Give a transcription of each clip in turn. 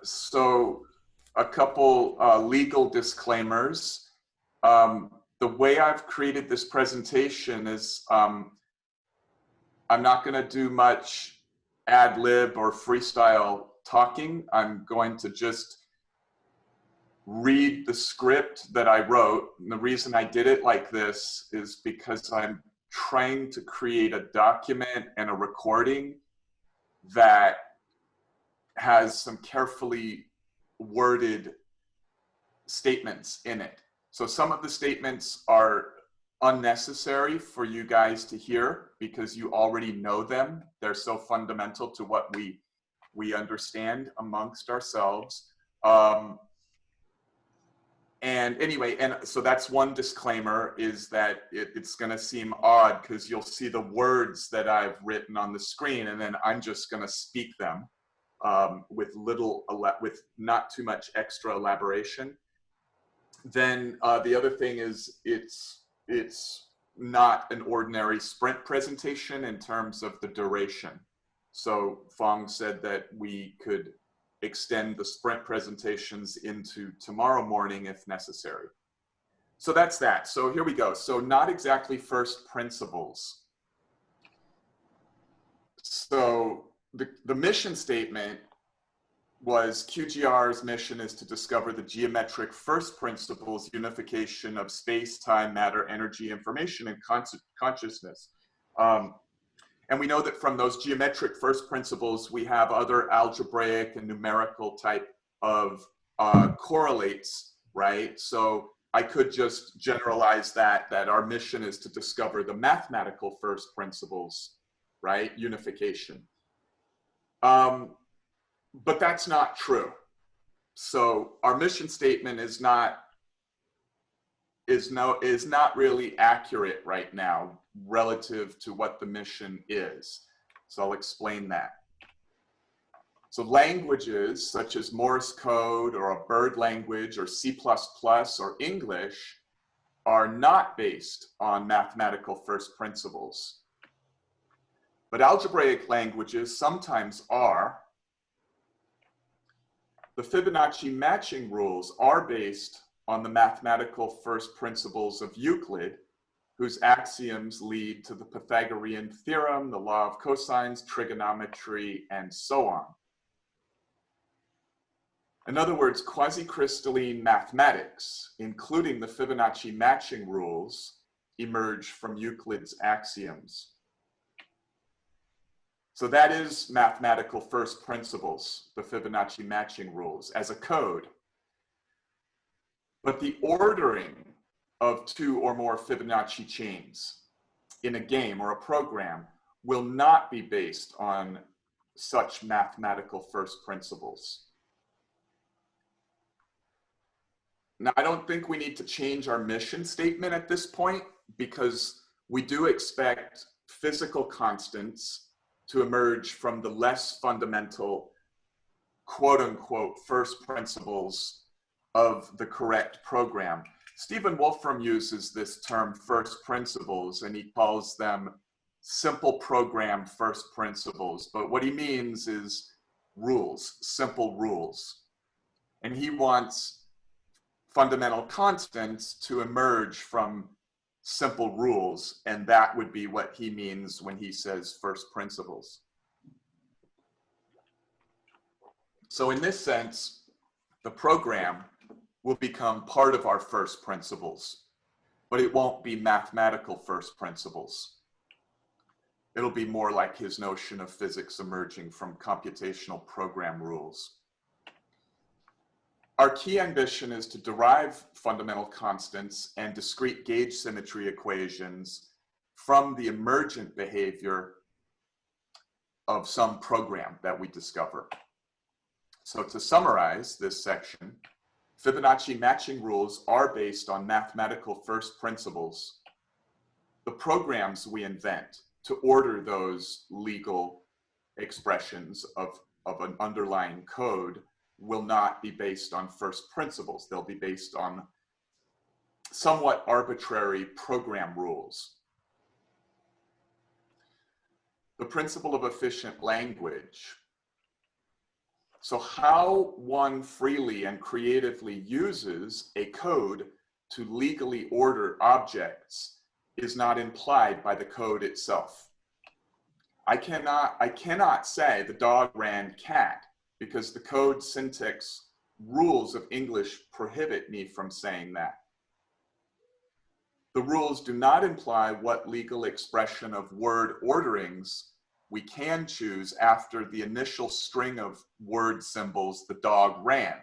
So a couple legal disclaimers. The way I've created this presentation is I'm not going to do much ad lib or freestyle talking. I'm going to just read the script that I wrote. And the reason I did it like this is because I'm trying to create a document and a recording that has some carefully worded statements in it. So some of the statements are unnecessary for you guys to hear because you already know them. They're so fundamental to what we understand amongst ourselves. And anyway, and so that's one disclaimer, is that it's going to seem odd because you'll see the words that I've written on the screen and then I'm just going to speak them with not too much extra elaboration. Then the other thing is it's not an ordinary sprint presentation in terms of the duration. So Fong said that we could extend the sprint presentations into tomorrow morning if necessary. So that's that. So here we go. So not exactly first principles. So the mission statement was QGR's mission is to discover the geometric first principles unification of space, time, matter, energy, information, and consciousness. And we know that from those geometric first principles, we have other algebraic and numerical type of correlates, right? So I could just generalize that our mission is to discover the mathematical first principles, right? Unification. But that's not true. So our mission statement is not really accurate right now relative to what the mission is. So I'll explain that. So languages such as Morse code or a bird language or C++ or English are not based on mathematical first principles. But algebraic languages sometimes are. The Fibonacci matching rules are based on the mathematical first principles of Euclid, whose axioms lead to the Pythagorean theorem, the law of cosines, trigonometry, and so on. In other words, quasicrystalline mathematics, including the Fibonacci matching rules, emerge from Euclid's axioms. So that is mathematical first principles, the Fibonacci matching rules, as a code. But the ordering of two or more Fibonacci chains in a game or a program will not be based on such mathematical first principles. Now, I don't think we need to change our mission statement at this point because we do expect physical constants to emerge from the less fundamental, quote unquote, first principles of the correct program. Stephen Wolfram uses this term first principles and he calls them simple program first principles. But what he means is rules, simple rules. And he wants fundamental constants to emerge from simple rules. And that would be what he means when he says first principles. So in this sense, the program will become part of our first principles, but it won't be mathematical first principles. It'll be more like his notion of physics emerging from computational program rules. Our key ambition is to derive fundamental constants and discrete gauge symmetry equations from the emergent behavior of some program that we discover. So to summarize this section, Fibonacci matching rules are based on mathematical first principles. The programs we invent to order those legal expressions of an underlying code will not be based on first principles. They'll be based on somewhat arbitrary program rules. The principle of efficient language So how one freely and creatively uses a code to legally order objects is not implied by the code itself. I cannot say the dog ran cat because the code syntax rules of English prohibit me from saying that. The rules do not imply what legal expression of word orderings we can choose after the initial string of word symbols, the dog ran.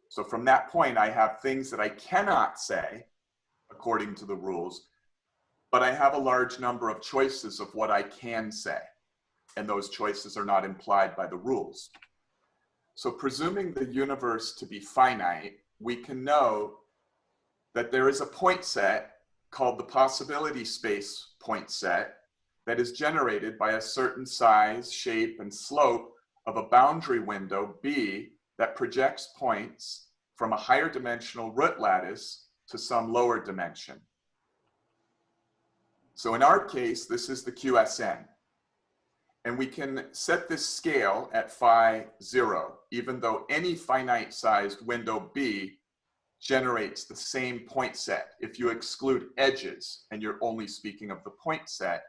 So from that point, I have things that I cannot say according to the rules, but I have a large number of choices of what I can say, and those choices are not implied by the rules. So presuming the universe to be finite, we can know that there is a point set called the possibility space point set that is generated by a certain size, shape, and slope of a boundary window B that projects points from a higher dimensional root lattice to some lower dimension. So in our case, this is the QSN. And we can set this scale at phi 0, even though any finite-sized window B generates the same point set. If you exclude edges and you're only speaking of the point set,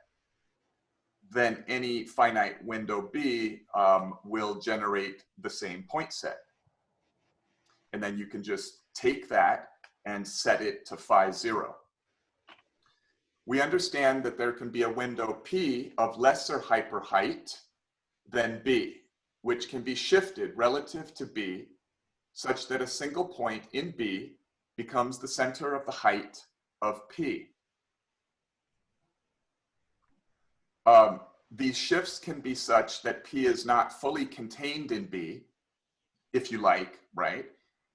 then any finite window B will generate the same point set. And then you can just take that and set it to phi 0. We understand that there can be a window P of lesser hyperheight than B, which can be shifted relative to B such that a single point in B becomes the center of the height of P. These shifts can be such that P is not fully contained in B, if you like, right?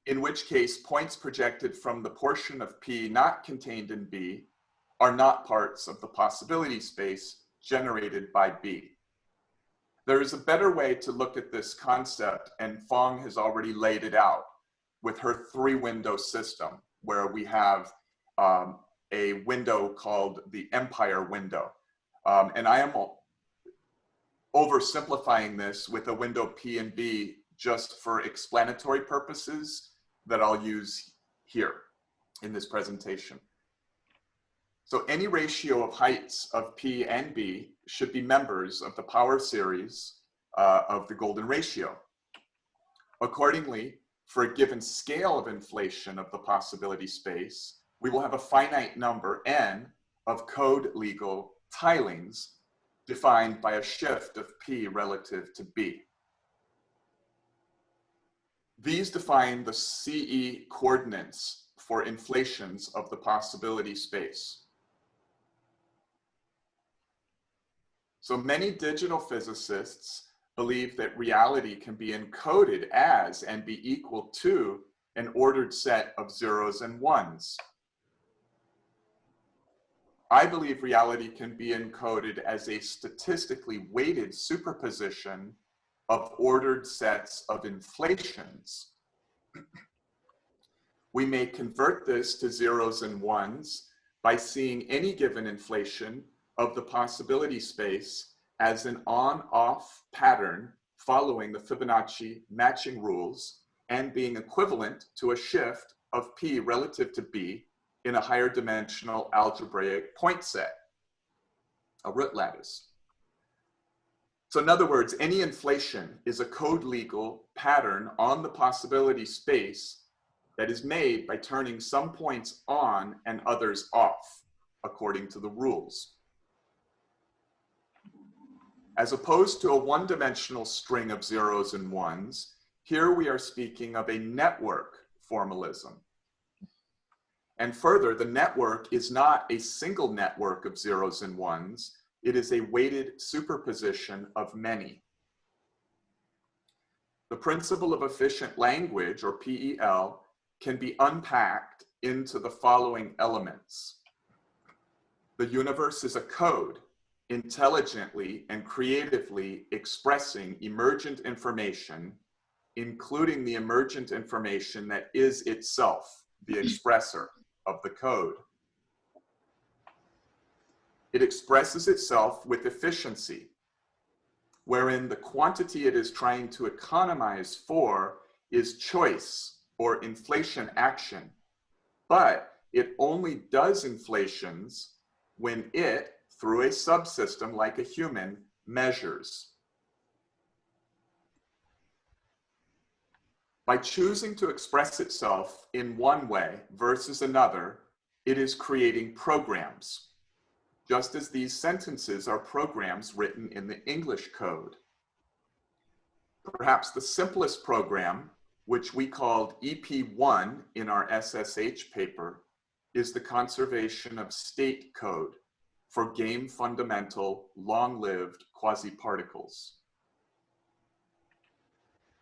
In which case, points projected from the portion of P not contained in B are not parts of the possibility space generated by B. There is a better way to look at this concept, and Fong has already laid it out with her three-window system, where we have a window called the empire window. And I am oversimplifying this with a window P and B just for explanatory purposes that I'll use here in this presentation. So any ratio of heights of P and B should be members of the power series of the golden ratio. Accordingly, for a given scale of inflation of the possibility space, we will have a finite number n of code legal tilings defined by a shift of P relative to B. These define the CE coordinates for inflations of the possibility space. So many digital physicists believe that reality can be encoded as and be equal to an ordered set of zeros and ones. I believe reality can be encoded as a statistically weighted superposition of ordered sets of inflations. We may convert this to zeros and ones by seeing any given inflation of the possibility space as an on-off pattern following the Fibonacci matching rules and being equivalent to a shift of P relative to B in a higher dimensional algebraic point set, a root lattice. So in other words, any inflation is a code legal pattern on the possibility space that is made by turning some points on and others off, according to the rules. As opposed to a one-dimensional string of zeros and ones, here we are speaking of a network formalism. And further, the network is not a single network of zeros and ones, it is a weighted superposition of many. The principle of efficient language, or PEL, can be unpacked into the following elements. The universe is a code, intelligently and creatively expressing emergent information, including the emergent information that is itself the expressor of the code. It expresses itself with efficiency. wherein the quantity it is trying to economize for is choice or inflation action. But it only does inflations when it, through a subsystem like a human, measures. By choosing to express itself in one way versus another, it is creating programs, just as these sentences are programs written in the English code. Perhaps the simplest program, which we called EP1 in our SSH paper, is the conservation of state code for game fundamental long-lived quasi-particles.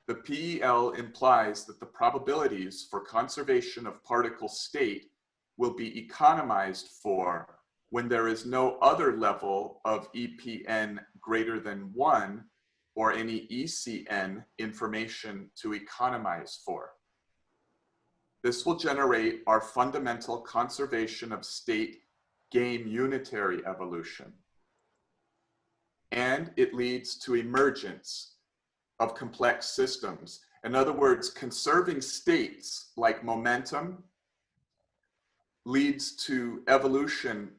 The PEL implies that the probabilities for conservation of particle state will be economized for when there is no other level of EPN greater than 1 or any ECN information to economize for. This will generate our fundamental conservation of state game unitary evolution. And it leads to emergence of complex systems. In other words, conserving states like momentum leads to evolution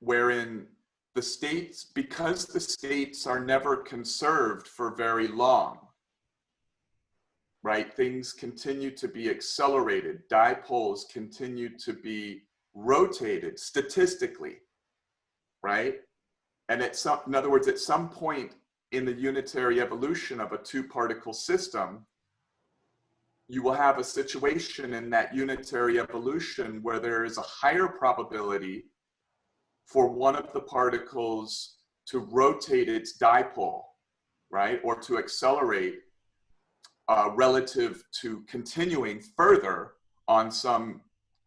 wherein the states, because the states are never conserved for very long, right? Things continue to be accelerated. Dipoles continue to be rotated statistically, right? And in other words, at some point in the unitary evolution of a two-particle system, you will have a situation in that unitary evolution where there is a higher probability for one of the particles to rotate its dipole, right? Or to accelerate relative to continuing further on some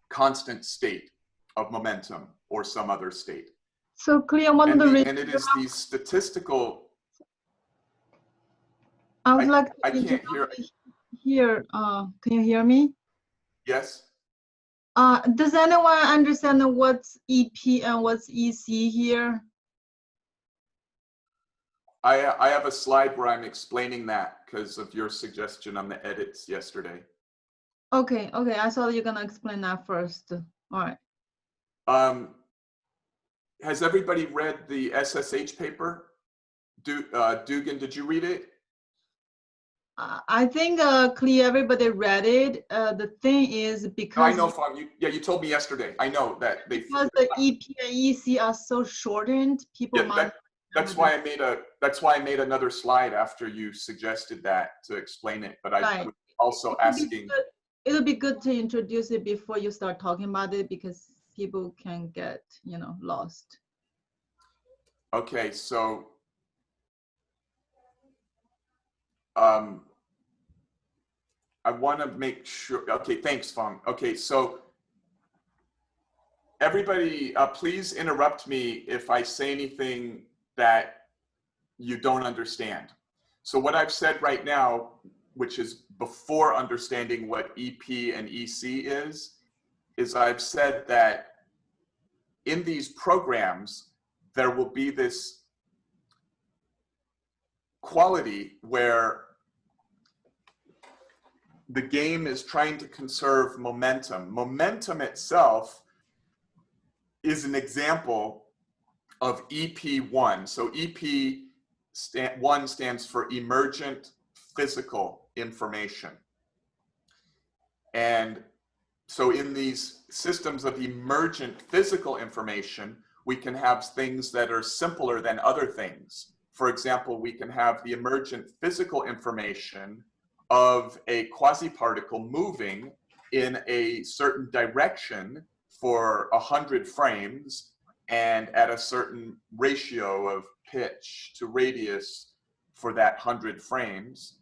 constant state of momentum or some other state. So Klee, one of the reasons, and it is these statistical. I would like I can't hear. Can you hear me? Yes. Does anyone understand what's EP and what's EC here? I have a slide where I'm explaining that because of your suggestion on the edits yesterday. Okay, I thought you're gonna explain that first. All right. Has everybody read the SSH paper? Dugan, did you read it? I think Klee, everybody read it. The thing is because I know, Fong. You told me yesterday. I know that because the EP and EC are so shortened, people might. That's why I made another slide after you suggested that to explain it. But I was also asking. It'll be good to introduce it before you start talking about it because people can get lost. Okay, so I want to make sure. Okay, thanks, Fong. Okay, so everybody, please interrupt me if I say anything that you don't understand. So what I've said right now, which is before understanding what EP and EC is I've said that in these programs, there will be this quality where the game is trying to conserve momentum. Momentum itself is an example of EP1. So EP1 stands for emergent physical information. And so in these systems of emergent physical information, we can have things that are simpler than other things. For example, we can have the emergent physical information of a quasi-particle moving in a certain direction for 100 frames and at a certain ratio of pitch to radius for that 100 frames.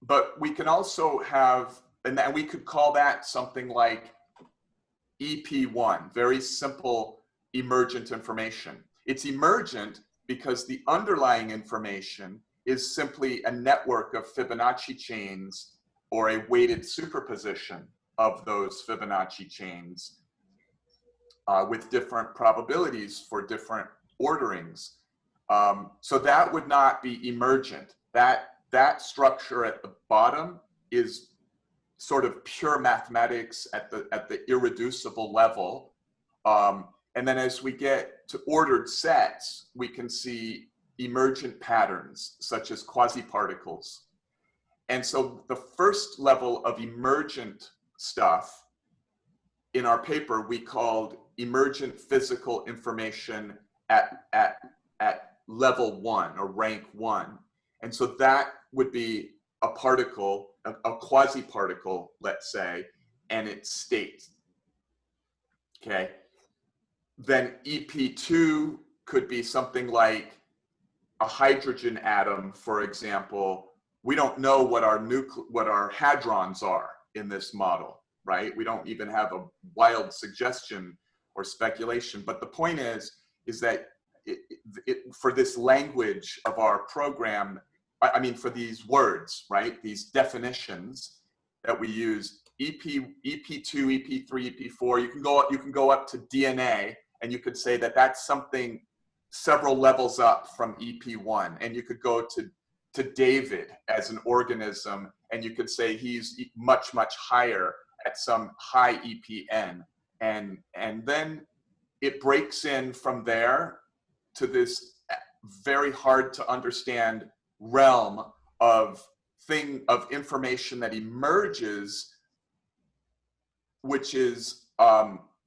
But we can also have, and we could call that something like EP1, very simple emergent information. It's emergent because the underlying information is simply a network of Fibonacci chains or a weighted superposition of those Fibonacci chains with different probabilities for different orderings. So that would not be emergent. That structure at the bottom is sort of pure mathematics at the irreducible level. And then as we get to ordered sets, we can see emergent patterns such as quasi-particles. And so the first level of emergent stuff in our paper we called emergent physical information at level 1 or rank 1. And so that would be a particle, a quasi-particle, let's say, and its state. Okay. Then EP2 could be something like a hydrogen atom, for example. We don't know what our hadrons are in this model, right? We don't even have a wild suggestion or speculation. But the point is that for this language of our program, I mean, for these words, right? These definitions that we use, EP2, EP3, EP4, you can go up to DNA, and you could say that that's something several levels up from EP1. And you could go to David as an organism, and you could say he's much, much higher at some high EPN. And then it breaks in from there to this very hard to understand realm of information that emerges, which is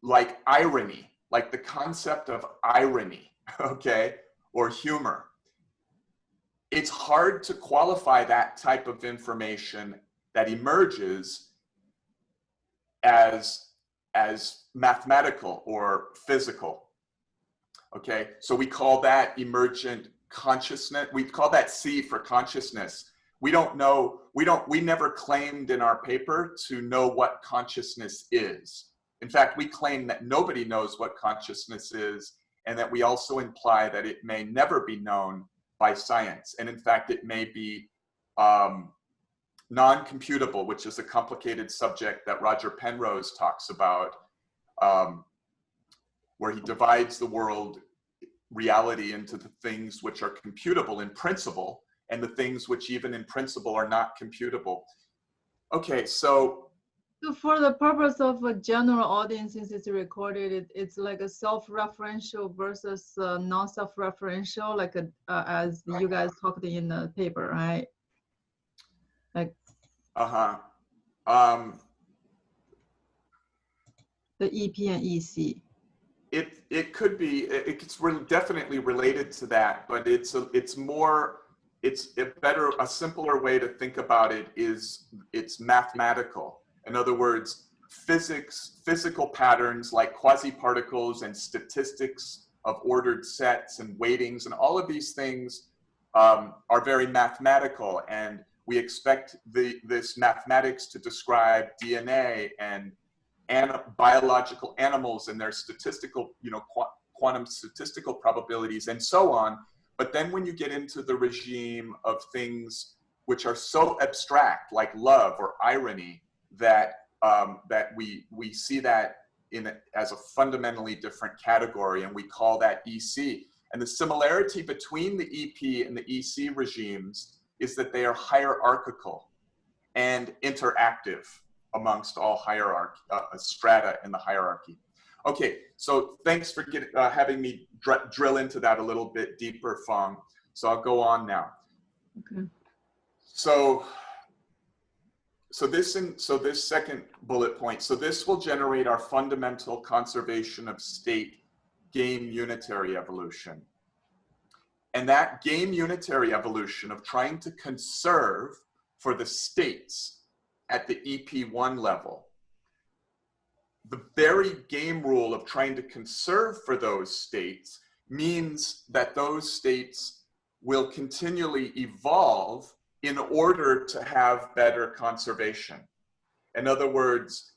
like irony, like the concept of irony, okay, or humor. It's hard to qualify that type of information that emerges as mathematical or physical. Okay, so we call that emergent consciousness. We call that C for consciousness. We don't know, we never claimed in our paper to know what consciousness is. In fact, we claim that nobody knows what consciousness is, and that we also imply that it may never be known by science. And in fact, it may be non-computable, which is a complicated subject that Roger Penrose talks about, where he divides the world reality into the things which are computable in principle and the things which even in principle are not computable. Okay, so for the purpose of a general audience, since it's recorded, it's like a self-referential versus non-self-referential, like as you guys talked in the paper, right? Like the EP and EC. It could be, it's definitely related to that, but it's a simpler way to think about it is it's mathematical. In other words, physical patterns like quasi-particles and statistics of ordered sets and weightings and all of these things are very mathematical, and we expect this mathematics to describe DNA and biological animals and their statistical, quantum statistical probabilities and so on. But then when you get into the regime of things which are so abstract, like love or irony, that we see that as a fundamentally different category, and we call that EC. And the similarity between the EP and the EC regimes is that they are hierarchical and interactive amongst all hierarchy, strata in the hierarchy. Okay, so thanks for having me drill into that a little bit deeper, Fong. So I'll go on now. Okay. So this second bullet point, so this will generate our fundamental conservation of state game unitary evolution. And that game unitary evolution of trying to conserve for the states at the EP1 level, the very game rule of trying to conserve for those states means that those states will continually evolve in order to have better conservation. In other words,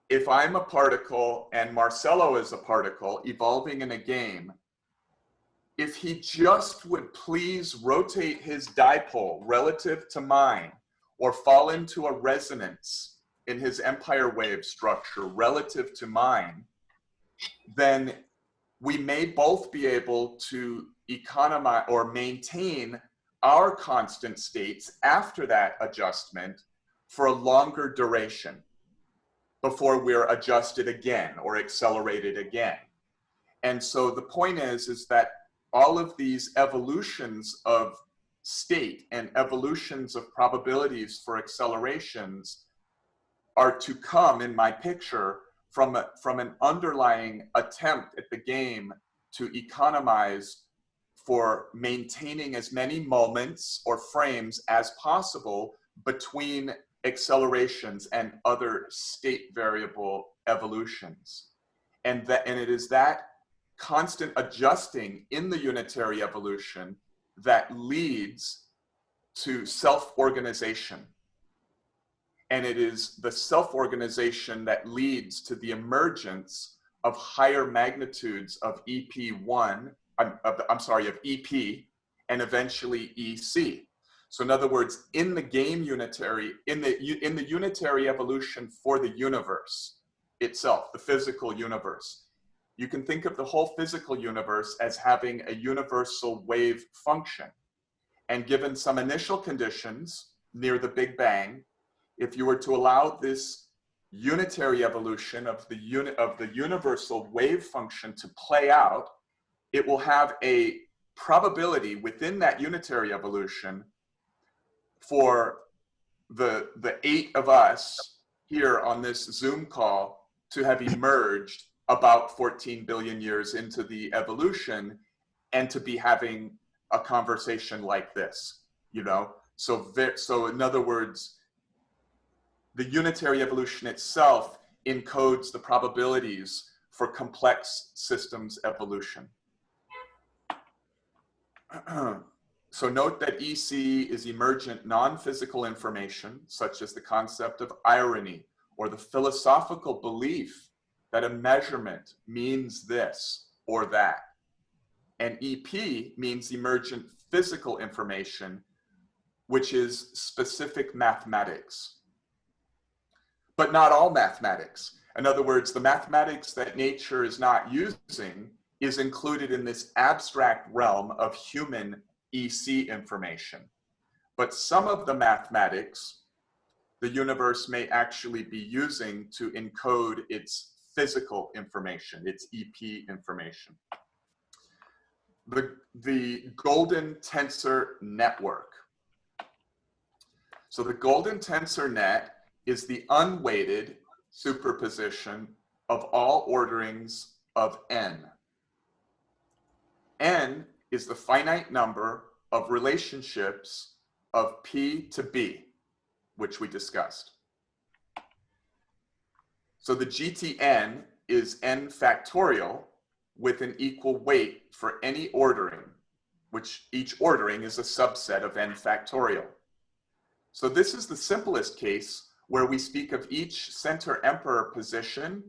if I'm a particle and Marcelo is a particle evolving in a game, if he just would please rotate his dipole relative to mine, or fall into a resonance in his empire wave structure relative to mine, then we may both be able to economize or maintain our constant states after that adjustment for a longer duration before we're adjusted again or accelerated again. And so the point is that all of these evolutions of state and evolutions of probabilities for accelerations are to come, in my picture, from an underlying attempt at the game to economize for maintaining as many moments or frames as possible between accelerations and other state variable evolutions. And it is that constant adjusting in the unitary evolution that leads to self-organization. And it is the self-organization that leads to the emergence of higher magnitudes of EP1, of EP, and eventually EC. So in other words, in the game unitary, in the unitary evolution for the universe itself, the physical universe, you can think of the whole physical universe as having a universal wave function. And given some initial conditions near the Big Bang, if you were to allow this unitary evolution of the universal wave function to play out, it will have a probability within that unitary evolution for the 8 of us here on this Zoom call to have emerged about 14 billion years into the evolution and to be having a conversation like this, you know? So in other words, the unitary evolution itself encodes the probabilities for complex systems evolution. So note that EC is emergent non-physical information, such as the concept of irony or the philosophical belief that a measurement means this or that. And EP means emergent physical information, which is specific mathematics. But not all mathematics. In other words, the mathematics that nature is not using is included in this abstract realm of human EC information. But some of the mathematics the universe may actually be using to encode its physical information, its EP information. The Golden Tensor Network. So the Golden Tensor Net is the unweighted superposition of all orderings of n. N is the finite number of relationships of P to B, which we discussed. So the GTN is n factorial with an equal weight for any ordering, which each ordering is a subset of n factorial. So this is the simplest case where we speak of each center emperor position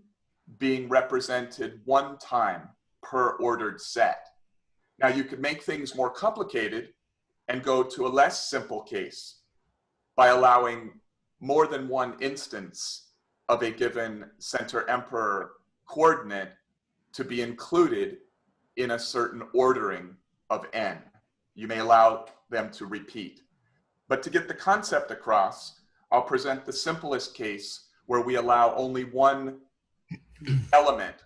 being represented one time per ordered set. Now you could make things more complicated and go to a less simple case by allowing more than one instance of a given center emperor coordinate to be included in a certain ordering of n. You may allow them to repeat. But to get the concept across, I'll present the simplest case where we allow only one element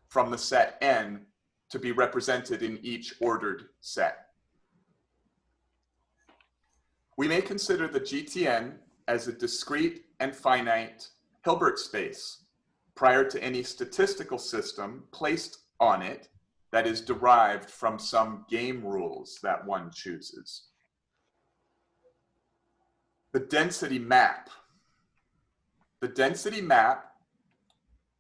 from the set n to be represented in each ordered set. We may consider the GTN as a discrete and finite Hilbert space prior to any statistical system placed on it that is derived from some game rules that one chooses. The density map. The density map,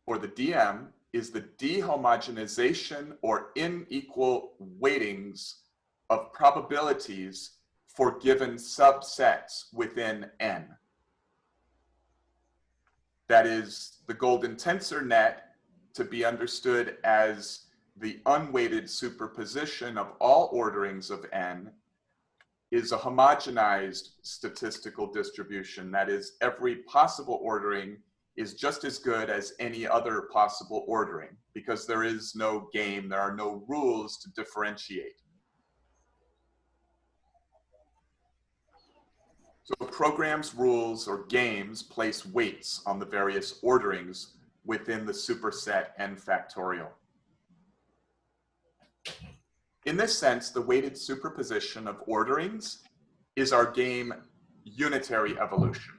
or the DM, is the dehomogenization or unequal weightings of probabilities for given subsets within n. That is the Golden Tensor Net to be understood as the unweighted superposition of all orderings of n is a homogenized statistical distribution. That is, every possible ordering is just as good as any other possible ordering because there is no game, there are no rules to differentiate. So programs, rules, or games place weights on the various orderings within the superset n factorial. In this sense, the weighted superposition of orderings is our game Unitary Evolution.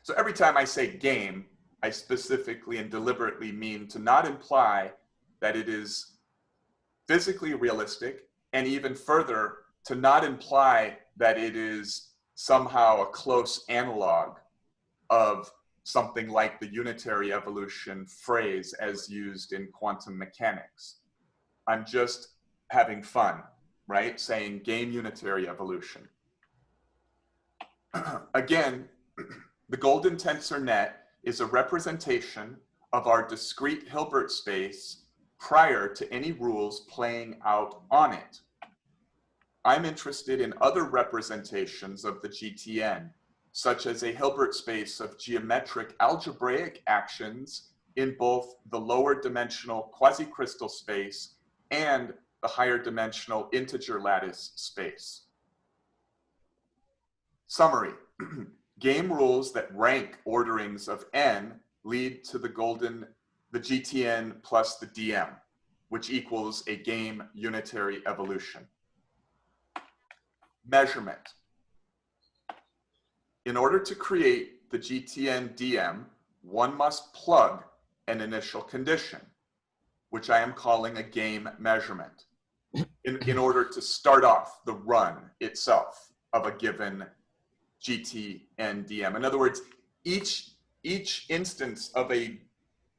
So every time I say game, I specifically and deliberately mean to not imply that it is physically realistic, and even further, to not imply that it is somehow a close analog of something like the unitary evolution phrase as used in quantum mechanics. I'm just having fun, right? Saying game unitary evolution. Again, the Golden Tensor Net is a representation of our discrete Hilbert space prior to any rules playing out on it. I'm interested in other representations of the GTN, such as a Hilbert space of geometric algebraic actions in both the lower dimensional quasicrystal space and the higher dimensional integer lattice space. Summary. Game rules that rank orderings of n lead to the GTN plus the DM, which equals a game unitary evolution. Measurement. In order to create the GTN DM, one must plug an initial condition, which I am calling a game measurement, in order to start off the run itself of a given GTN DM. In other words, each instance of a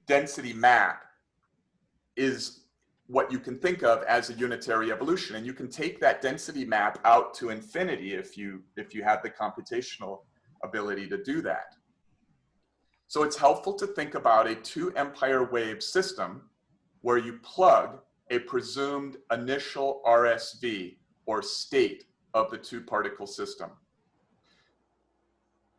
density map is what you can think of as a unitary evolution, and you can take that density map out to infinity if you have the computational ability to do that. So it's helpful to think about a two-empire wave system where you plug a presumed initial RSV, or state, of the two-particle system.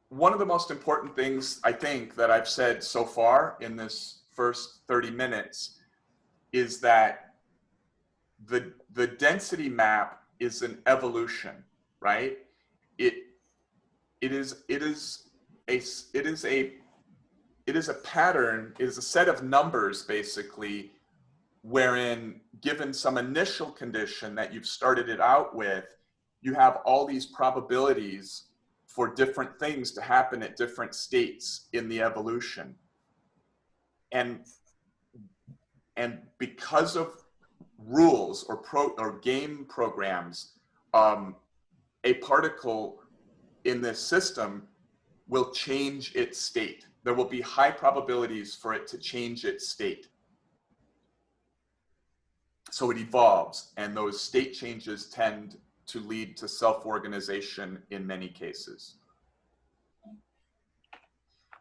One of the most important things I think that I've said so far in this first 30 minutes is that the density map is an evolution, right? It is a pattern, it is a set of numbers basically, wherein given some initial condition that you've started it out with, you have all these probabilities for different things to happen at different states in the evolution. And because of rules or game programs, a particle in this system will change its state. There will be high probabilities for it to change its state. So it evolves, and those state changes tend to lead to self-organization in many cases.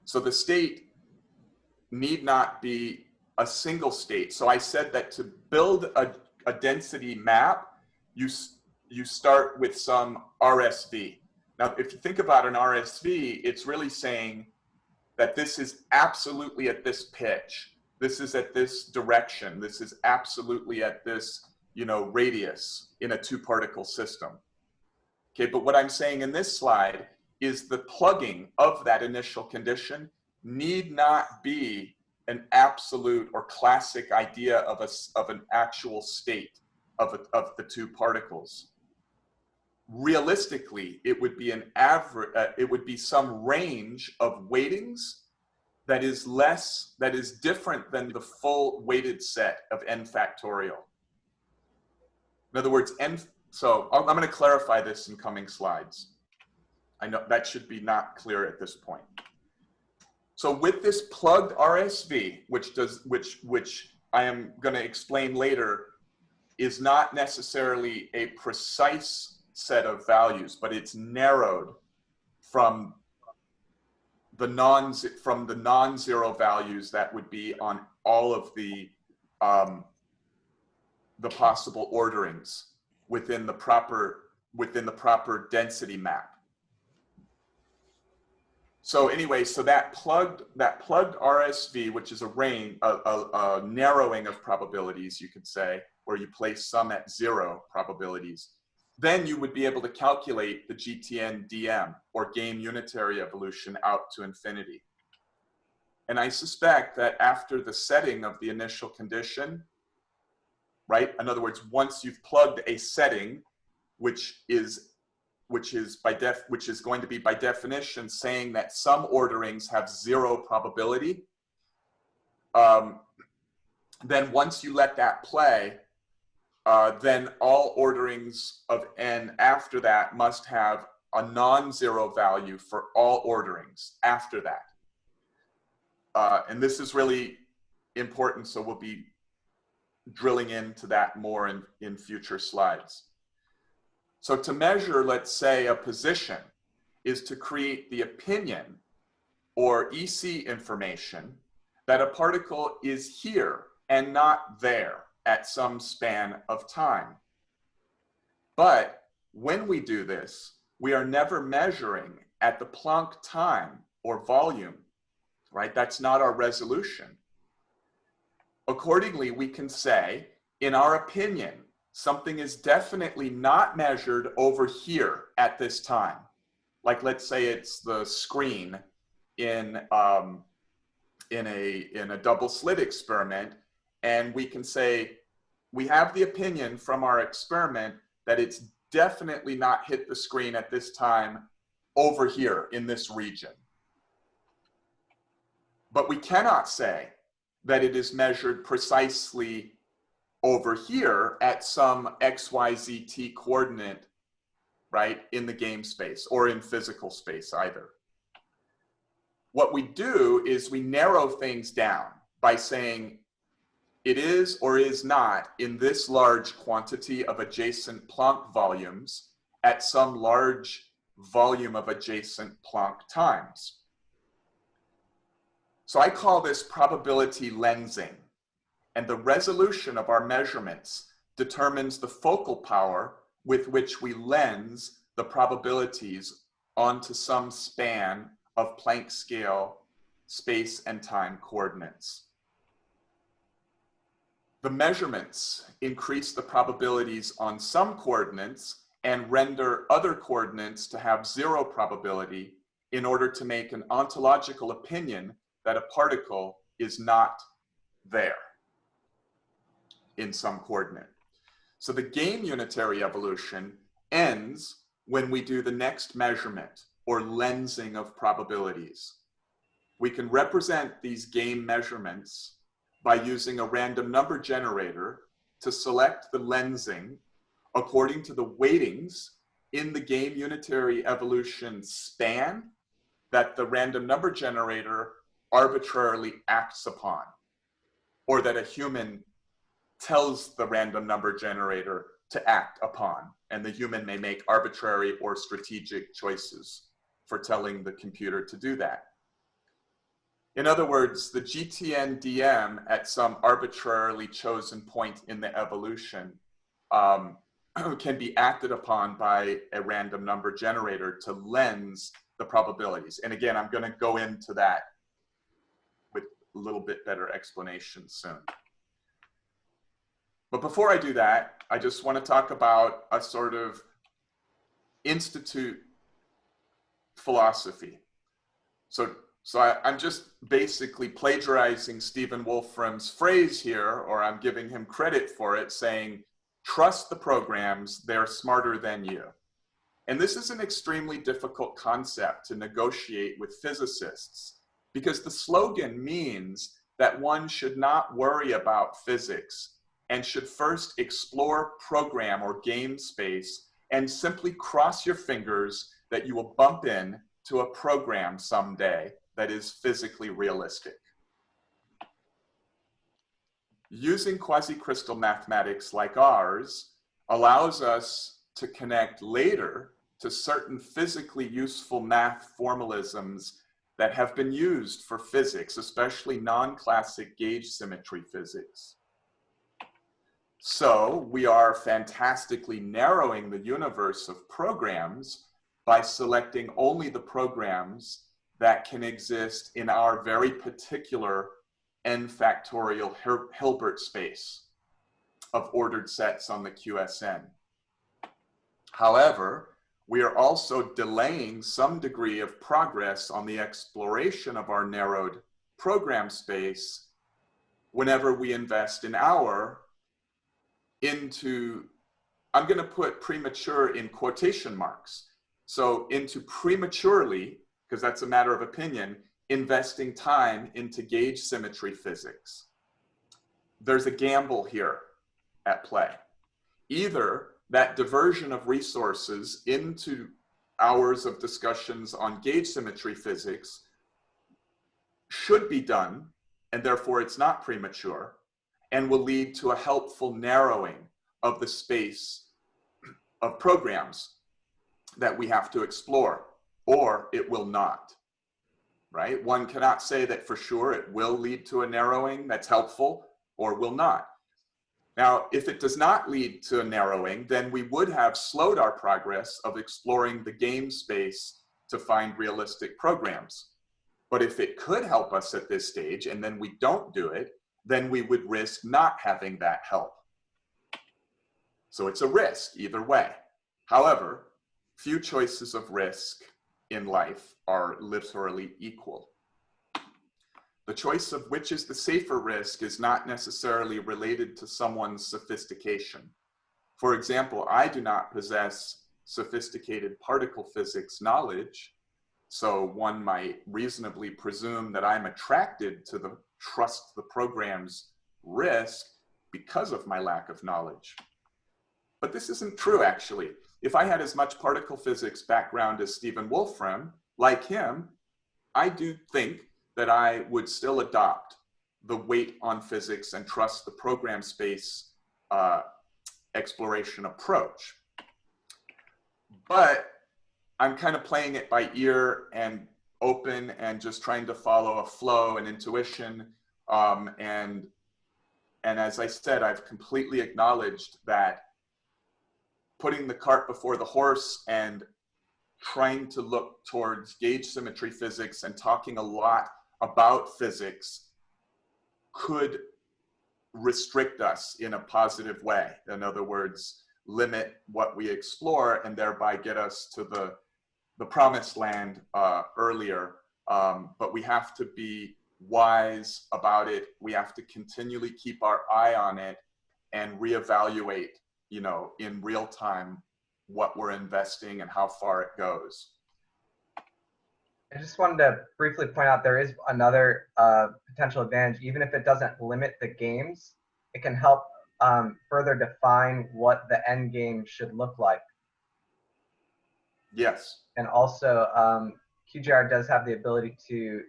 So the state need not be a single state. So I said that to build a density map, you start with some RSV. Now, if you think about an RSV, it's really saying that this is absolutely at this pitch. This is at this direction. This is absolutely at this, radius in a two-particle system. Okay, but what I'm saying in this slide is the plugging of that initial condition need not be an absolute or classic idea of an actual state of the two particles. Realistically, it would be an average. It would be some range of weightings that is different than the full weighted set of n factorial. In other words, so I'm going to clarify this in coming slides. I know that should be not clear at this point. So with this plugged RSV, which I am going to explain later, is not necessarily a precise set of values, but it's narrowed from the non-zero values that would be on all of the possible orderings within the proper density map. So anyway, so that plugged RSV, which is a range, a narrowing of probabilities, you could say, where you place some at 0 probabilities, then you would be able to calculate the GTN DM, or game unitary evolution, out to infinity. And I suspect that after the setting of the initial condition, right? In other words, once you've plugged a setting, which is going to be by definition saying that some orderings have 0 probability, then once you let that play, then all orderings of n after that must have a non-zero value for all orderings after that. And this is really important, so we'll be drilling into that more in future slides. So to measure, let's say, a position is to create the opinion or EC information that a particle is here and not there at some span of time. But when we do this, we are never measuring at the Planck time or volume, right? That's not our resolution. Accordingly, we can say, in our opinion, something is definitely not measured over here at this time. Like, let's say it's the screen in a double slit experiment, and we can say, we have the opinion from our experiment that it's definitely not hit the screen at this time over here in this region. But we cannot say that it is measured precisely over here at some XYZT coordinate, right, in the game space or in physical space either. What we do is we narrow things down by saying it is or is not in this large quantity of adjacent Planck volumes at some large volume of adjacent Planck times. So I call this probability lensing, and the resolution of our measurements determines the focal power with which we lens the probabilities onto some span of Planck scale space and time coordinates. The measurements increase the probabilities on some coordinates and render other coordinates to have 0 probability in order to make an ontological opinion that a particle is not there in some coordinate. So the game unitary evolution ends when we do the next measurement or lensing of probabilities. We can represent these game measurements by using a random number generator to select the lensing according to the weightings in the game unitary evolution span that the random number generator arbitrarily acts upon, or that a human tells the random number generator to act upon, and the human may make arbitrary or strategic choices for telling the computer to do that. In other words, the GTN DM at some arbitrarily chosen point in the evolution can be acted upon by a random number generator to lens the probabilities. And again, I'm going to go into that with a little bit better explanation soon. But before I do that, I just want to talk about a sort of institute philosophy. So I'm just basically plagiarizing Stephen Wolfram's phrase here, or I'm giving him credit for it, saying, trust the programs, they're smarter than you. And this is an extremely difficult concept to negotiate with physicists, because the slogan means that one should not worry about physics and should first explore program or game space and simply cross your fingers that you will bump in to a program someday that is physically realistic. Using quasi-crystal mathematics like ours allows us to connect later to certain physically useful math formalisms that have been used for physics, especially non-classic gauge symmetry physics. So we are fantastically narrowing the universe of programs by selecting only the programs that can exist in our very particular n factorial Hilbert space of ordered sets on the QSN. However, we are also delaying some degree of progress on the exploration of our narrowed program space whenever we invest an hour into, I'm going to put premature in quotation marks. So into prematurely, because that's a matter of opinion, investing time into gauge symmetry physics. There's a gamble here at play. Either that diversion of resources into hours of discussions on gauge symmetry physics should be done, and therefore it's not premature, and will lead to a helpful narrowing of the space of programs that we have to explore, or it will not, right? One cannot say that for sure it will lead to a narrowing that's helpful or will not. Now, if it does not lead to a narrowing, then we would have slowed our progress of exploring the game space to find realistic programs. But if it could help us at this stage and then we don't do it, then we would risk not having that help. So it's a risk either way. However, few choices of risk in life are literally equal. The choice of which is the safer risk is not necessarily related to someone's sophistication. For example, I do not possess sophisticated particle physics knowledge, so one might reasonably presume that I'm attracted to the trust the program's risk because of my lack of knowledge. But this isn't true, actually. If I had as much particle physics background as Stephen Wolfram, like him, I do think that I would still adopt the weight on physics and trust the program space exploration approach. But I'm kind of playing it by ear and open and just trying to follow a flow and intuition. And as I said, I've completely acknowledged that putting the cart before the horse and trying to look towards gauge symmetry physics and talking a lot about physics could restrict us in a positive way. In other words, limit what we explore and thereby get us to the promised land earlier. But we have to be wise about it. We have to continually keep our eye on it and reevaluate, you know, in real time what we're investing and how far it goes. I just wanted to briefly point out there is another potential advantage. Even if it doesn't limit the games, it can help further define what the end game should look like. Yes. And also, QGR does have the ability to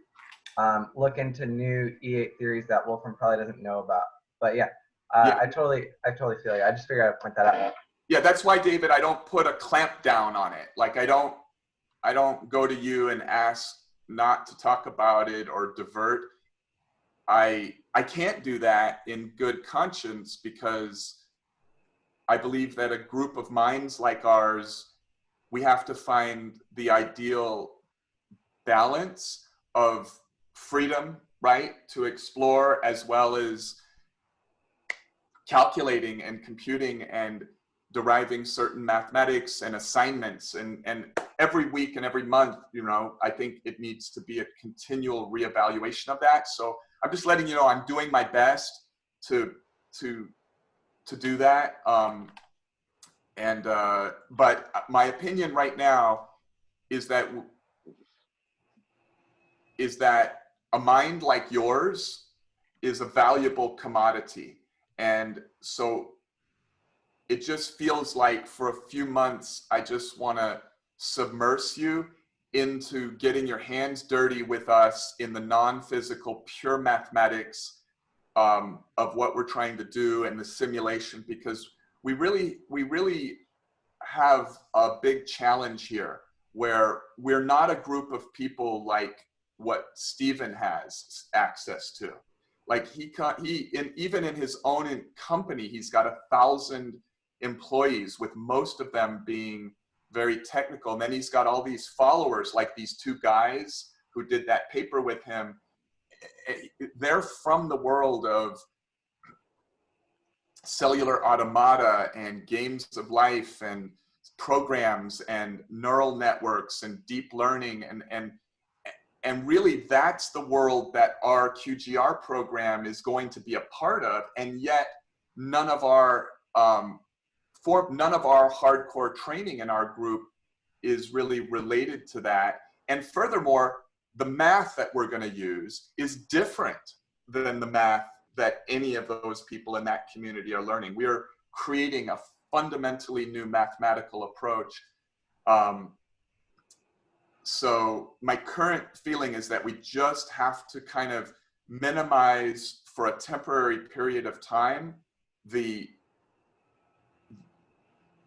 look into new E8 theories that Wolfram probably doesn't know about. But yeah, I totally feel you. I just figured I'd point that out. Yeah, that's why, David, I don't put a clamp down on it. Like I don't go to you and ask not to talk about it or divert. I can't do that in good conscience because I believe that a group of minds like ours, we have to find the ideal balance of freedom, right, to explore, as well as calculating and computing and deriving certain mathematics and assignments, and every week and every month, you know, I think it needs to be a continual reevaluation of that. So I'm just letting you know I'm doing my best to do that. But my opinion right now is that a mind like yours is a valuable commodity, and so it just feels like for a few months, I just want to submerge you into getting your hands dirty with us in the non-physical, pure mathematics of what we're trying to do and the simulation, because we really have a big challenge here where we're not a group of people like what Stephen has access to. Like even in his own company, he's got 1,000 employees, with most of them being very technical. And then he's got all these followers, like these two guys who did that paper with him. They're from the world of cellular automata and games of life and programs and neural networks and deep learning, and really that's the world that our QGR program is going to be a part of, and yet none of our hardcore training in our group is really related to that. And furthermore, the math that we're going to use is different than the math that any of those people in that community are learning. We are creating a fundamentally new mathematical approach. So my current feeling is that we just have to kind of minimize for a temporary period of time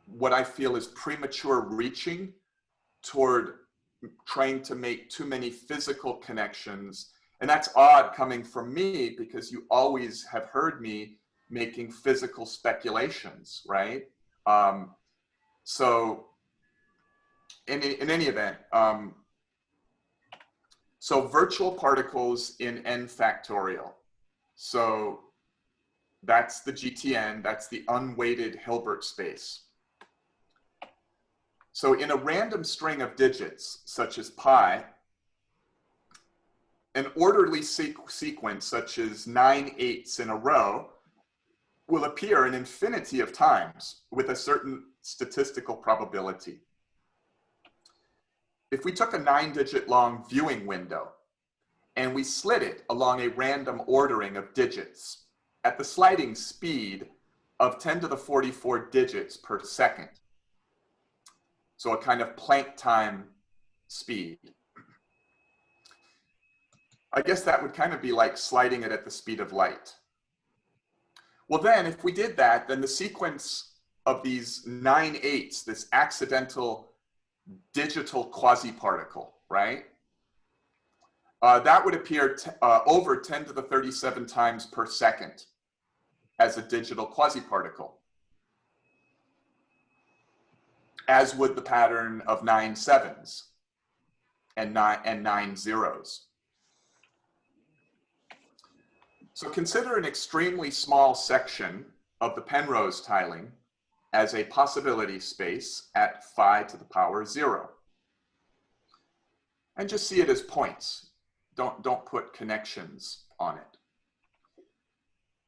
what I feel is premature reaching toward trying to make too many physical connections. And that's odd coming from me, because you always have heard me making physical speculations, right? So in any event, so virtual particles in n factorial. So that's the GTN, that's the unweighted Hilbert space. So in a random string of digits, such as pi, an orderly sequence, such as 9 8s in a row, will appear an infinity of times with a certain statistical probability. If we took a 9-digit long viewing window and we slit it along a random ordering of digits at the sliding speed of 10 to the 44 digits per second, so a kind of Planck time speed, I guess that would kind of be like sliding it at the speed of light. Well then, if we did that, then the sequence of these 9 8s, this accidental digital quasi-particle, right? That would appear over 10 to the 37 times per second as a digital quasi-particle, as would the pattern of 9 7s and 9 zeros. So consider an extremely small section of the Penrose tiling as a possibility space at phi to the power 0. And just see it as points. Don't put connections on it.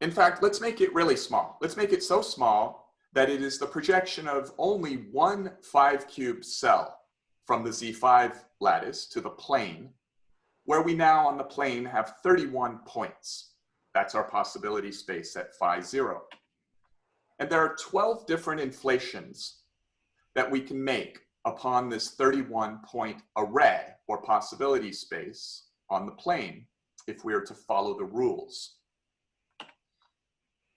In fact, let's make it really small. Let's make it so small that it is the projection of only one 5-cube cell from the Z5 lattice to the plane, where we now on the plane have 31 points. That's our possibility space at phi 0. And there are 12 different inflations that we can make upon this 31-point array or possibility space on the plane if we are to follow the rules.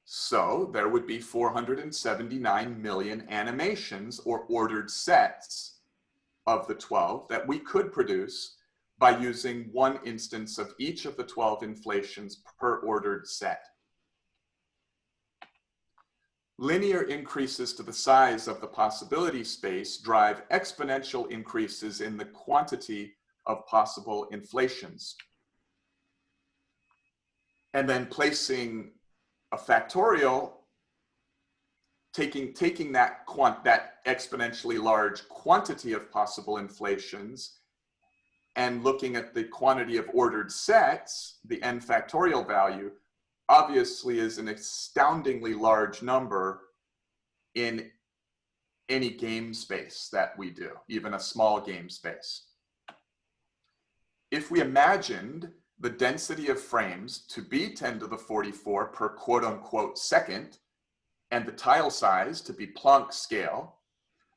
So there would be 479 million animations or ordered sets of the 12 that we could produce by using one instance of each of the 12 inflations per ordered set. Linear increases to the size of the possibility space drive exponential increases in the quantity of possible inflations. And then placing a factorial, taking that exponentially large quantity of possible inflations and looking at the quantity of ordered sets, the n factorial value, obviously is an astoundingly large number in any game space that we do, even a small game space. If we imagined the density of frames to be 10 to the 44 per quote-unquote second, and the tile size to be Planck scale,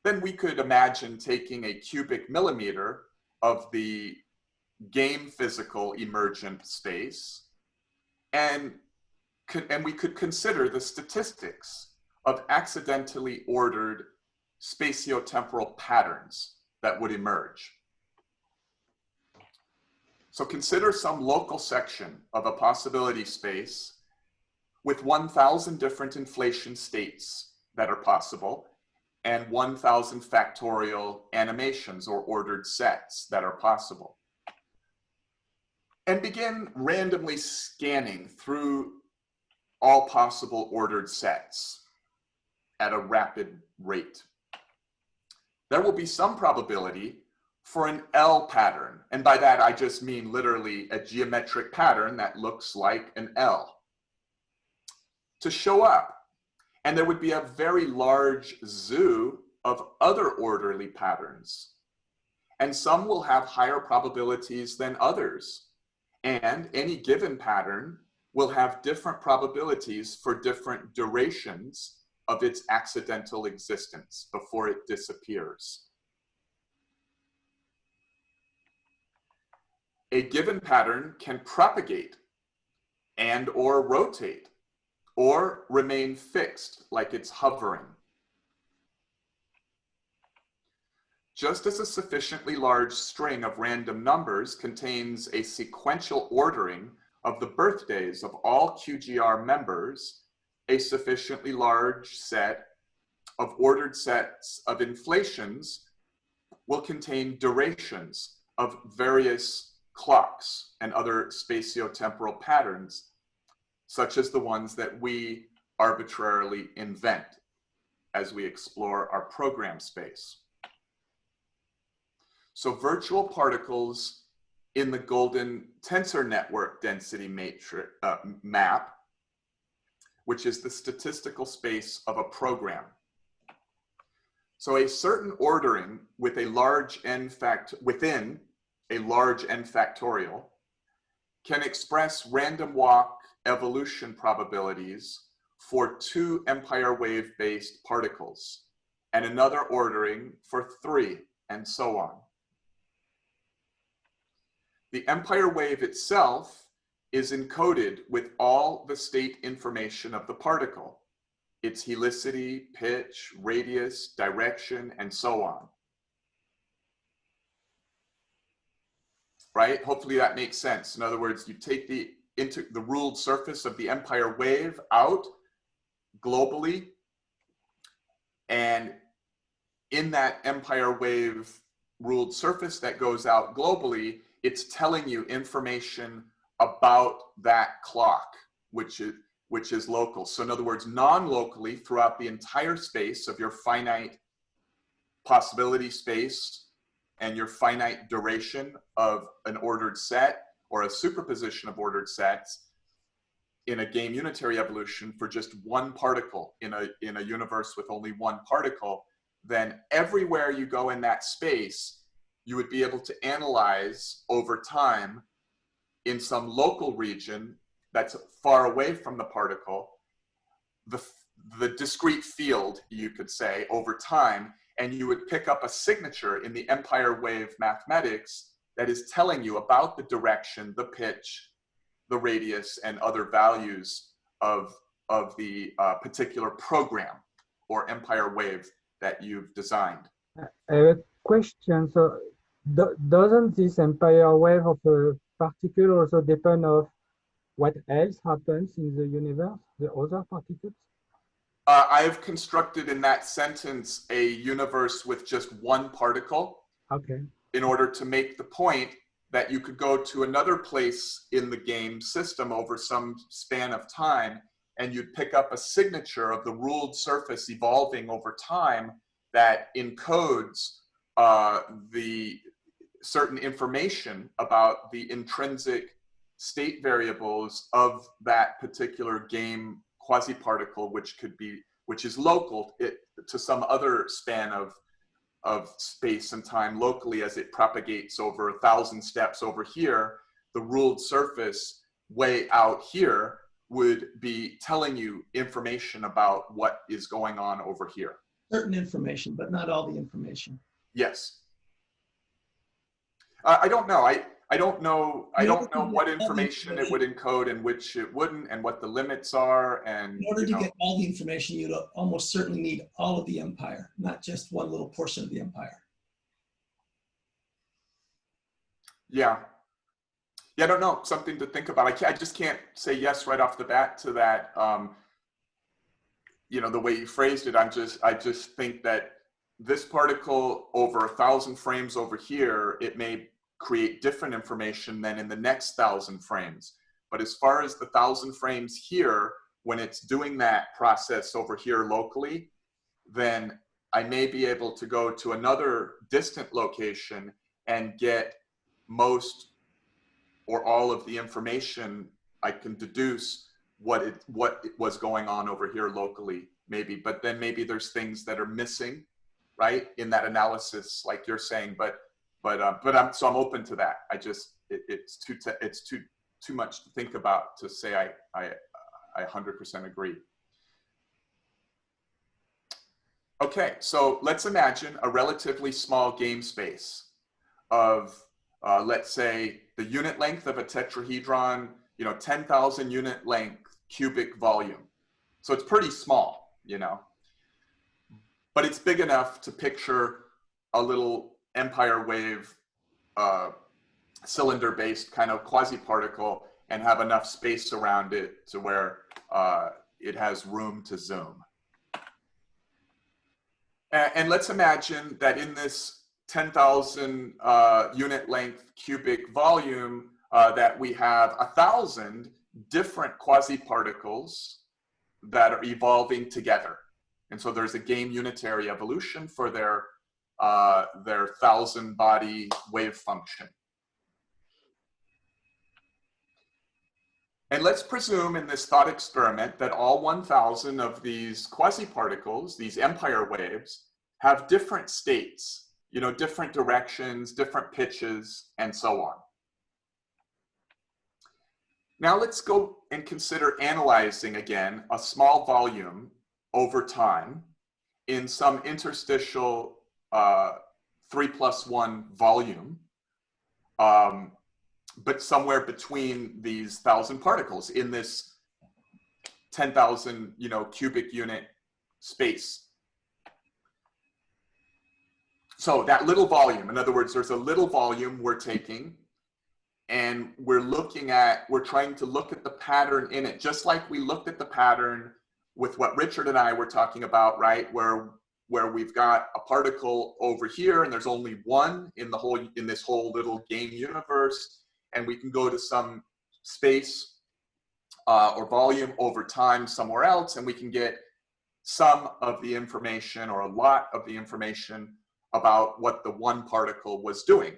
then we could imagine taking a cubic millimeter of the game physical emergent space, and we could consider the statistics of accidentally ordered spatiotemporal patterns that would emerge. So consider some local section of a possibility space with 1,000 different inflation states that are possible and 1,000 factorial animations or ordered sets that are possible. And begin randomly scanning through all possible ordered sets at a rapid rate. there will be some probability for an L pattern. And by that, I just mean literally a geometric pattern that looks like an L to show up. And there would be a very large zoo of other orderly patterns. And some will have higher probabilities than others. And any given pattern will have different probabilities for different durations of its accidental existence before it disappears. A given pattern can propagate and or rotate or remain fixed like it's hovering. Just as a sufficiently large string of random numbers contains a sequential ordering of the birthdays of all QGR members, a sufficiently large set of ordered sets of inflations will contain durations of various clocks and other spatiotemporal patterns, such as the ones that we arbitrarily invent as we explore our program space. So virtual particles in the Golden Tensor Network density matrix, map, which is the statistical space of a program. So a certain ordering with a large n within a large n factorial can express random walk evolution probabilities for 2 empire wave-based particles and another ordering for 3, and so on. The empire wave itself is encoded with all the state information of the particle, its helicity, pitch, radius, direction, and so on. Right? Hopefully that makes sense. In other words, you take the ruled surface of the empire wave out globally, and in that empire wave ruled surface that goes out globally, it's telling you information about that clock, which is local. So in other words, non-locally throughout the entire space of your finite possibility space and your finite duration of an ordered set or a superposition of ordered sets in a game unitary evolution for just one particle in a universe with only one particle, then everywhere you go in that space, you would be able to analyze over time in some local region that's far away from the particle, the discrete field, you could say, over time, and you would pick up a signature in the empire wave mathematics that is telling you about the direction, the pitch, the radius, and other values of the particular program or empire wave that you've designed. I have a question. So doesn't this empire wave of a particle also depend on what else happens in the universe, the other particles? I have constructed in that sentence a universe with just one particle. Okay. In order to make the point that you could go to another place in the game system over some span of time, and you'd pick up a signature of the ruled surface evolving over time that encodes the certain information about the intrinsic state variables of that particular game quasi-particle, which is local to some other span of space and time locally as it propagates over 1,000 steps over here. The ruled surface way out here would be telling you information about what is going on over here. Certain information, but not all the information. Yes. I don't know. I don't know what information it would encode and which it wouldn't, and what the limits are. And in order to get all the information, you'd almost certainly need all of the empire, not just one little portion of the empire. Yeah. Yeah, I don't know. Something to think about. I just can't say yes right off the bat to that. You know, the way you phrased it, I just think that this particle over 1,000 frames over here, it may create different information than in the next 1,000 frames. But as far as the 1,000 frames here, when it's doing that process over here locally, then I may be able to go to another distant location and get most or all of the information. I can deduce what was going on over here locally, maybe, but then maybe there's things that are missing, right, in that analysis, like you're saying. But I'm open to that. It's too much to think about to say I 100% agree. Okay, so let's imagine a relatively small game space of, let's say, the unit length of a tetrahedron, 10,000 unit length cubic volume. So it's pretty small, but it's big enough to picture a little empire wave cylinder-based kind of quasi-particle and have enough space around it to where it has room to zoom. And let's imagine that in this 10,000 unit length cubic volume that we have 1,000 different quasi-particles that are evolving together. And so there's a game unitary evolution for their 1,000 body wave function. And let's presume in this thought experiment that all 1,000 of these quasi-particles, these empire waves, have different states, different directions, different pitches, and so on. Now let's go and consider analyzing again a small volume over time in some interstitial 3+1 volume, but somewhere between these 1,000 particles in this 10,000, cubic unit space. So that little volume, in other words, there's a little volume we're taking and we're trying to look at the pattern in it, just like we looked at the pattern with what Richard and I were talking about, right? Where we've got a particle over here and there's only one in this whole little game universe. And we can go to some space or volume over time somewhere else, and we can get some of the information or a lot of the information about what the one particle was doing.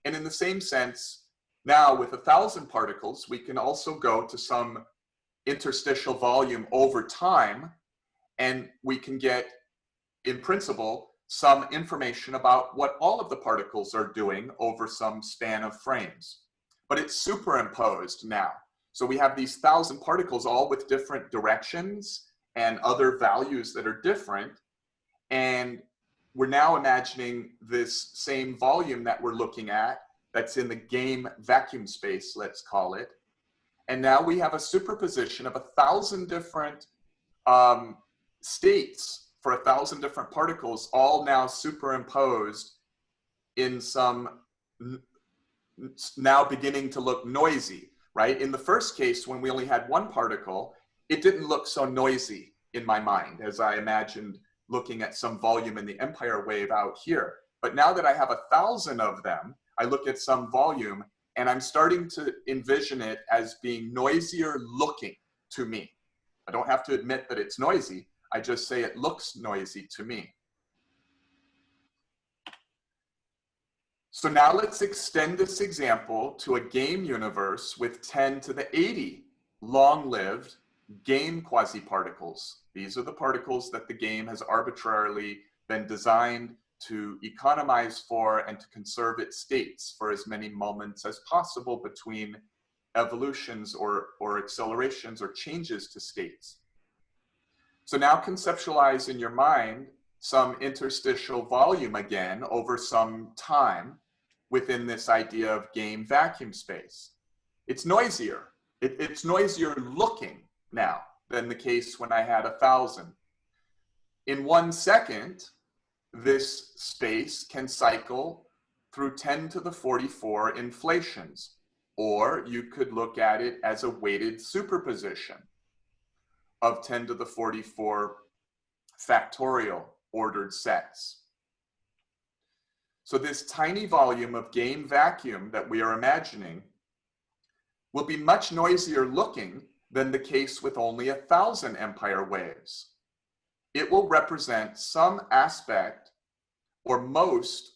And in the same sense, now with 1,000 particles, we can also go to some interstitial volume over time, and we can get, in principle, some information about what all of the particles are doing over some span of frames. But it's superimposed now. So we have these 1,000 particles all with different directions and other values that are different. And we're now imagining this same volume that we're looking at that's in the game vacuum space, let's call it. And now we have a superposition of 1,000 different states for 1,000 different particles, all now superimposed in some now beginning to look noisy, right? In the first case, when we only had one particle, it didn't look so noisy in my mind as I imagined looking at some volume in the empire wave out here. But now that I have 1,000 of them, I look at some volume and I'm starting to envision it as being noisier looking to me. I don't have to admit that it's noisy. I just say it looks noisy to me. So now let's extend this example to a game universe with 10 to the 80 long-lived game quasi-particles. These are the particles that the game has arbitrarily been designed to economize for and to conserve its states for as many moments as possible between evolutions or accelerations or changes to states. So now conceptualize in your mind some interstitial volume again over some time within this idea of game vacuum space. It's noisier. It's noisier looking now than the case when I had 1,000. In 1 second, this space can cycle through 10 to the 44 inflations, or you could look at it as a weighted superposition of 10 to the 44 factorial ordered sets. So this tiny volume of game vacuum that we are imagining will be much noisier looking than the case with only 1,000 empire waves. it will represent some aspect or most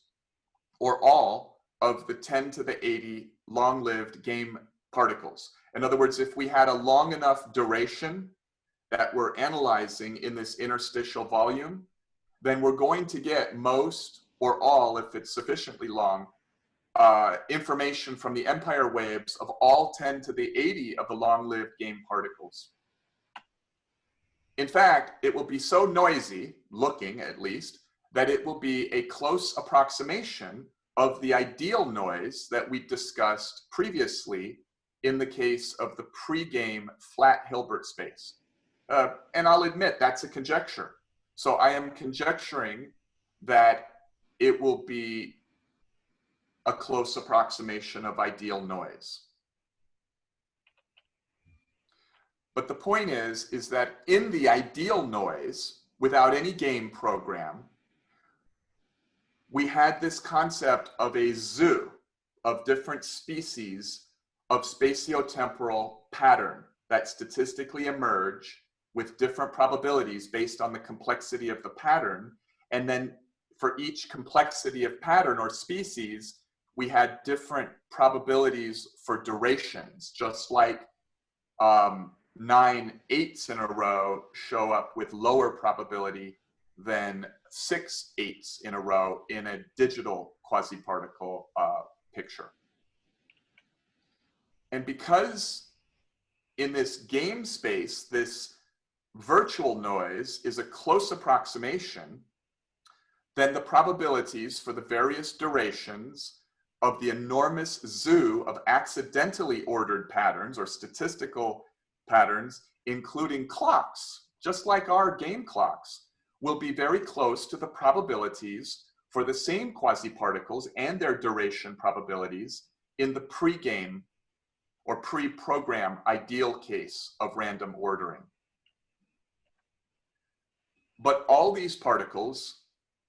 or all of the 10 to the 80 long-lived game particles. In other words, if we had a long enough duration that we're analyzing in this interstitial volume, then we're going to get most or all, if it's sufficiently long, information from the empire waves of all 10 to the 80 of the long-lived game particles. In fact, it will be so noisy, looking at least, that it will be a close approximation of the ideal noise that we discussed previously in the case of the pre-game flat Hilbert space. And I'll admit that's a conjecture. So I am conjecturing that it will be a close approximation of ideal noise. But the point is that in the ideal noise, without any game program, we had this concept of a zoo of different species of spatiotemporal pattern that statistically emerge with different probabilities based on the complexity of the pattern. And then for each complexity of pattern or species, we had different probabilities for durations, just like 9 8s in a row show up with lower probability than 6 8s in a row in a digital quasi-particle picture. And because in this game space, this virtual noise is a close approximation, then the probabilities for the various durations of the enormous zoo of accidentally ordered patterns or statistical patterns, including clocks, just like our game clocks, will be very close to the probabilities for the same quasi-particles and their duration probabilities in the pre-game or pre-program ideal case of random ordering. But all these particles,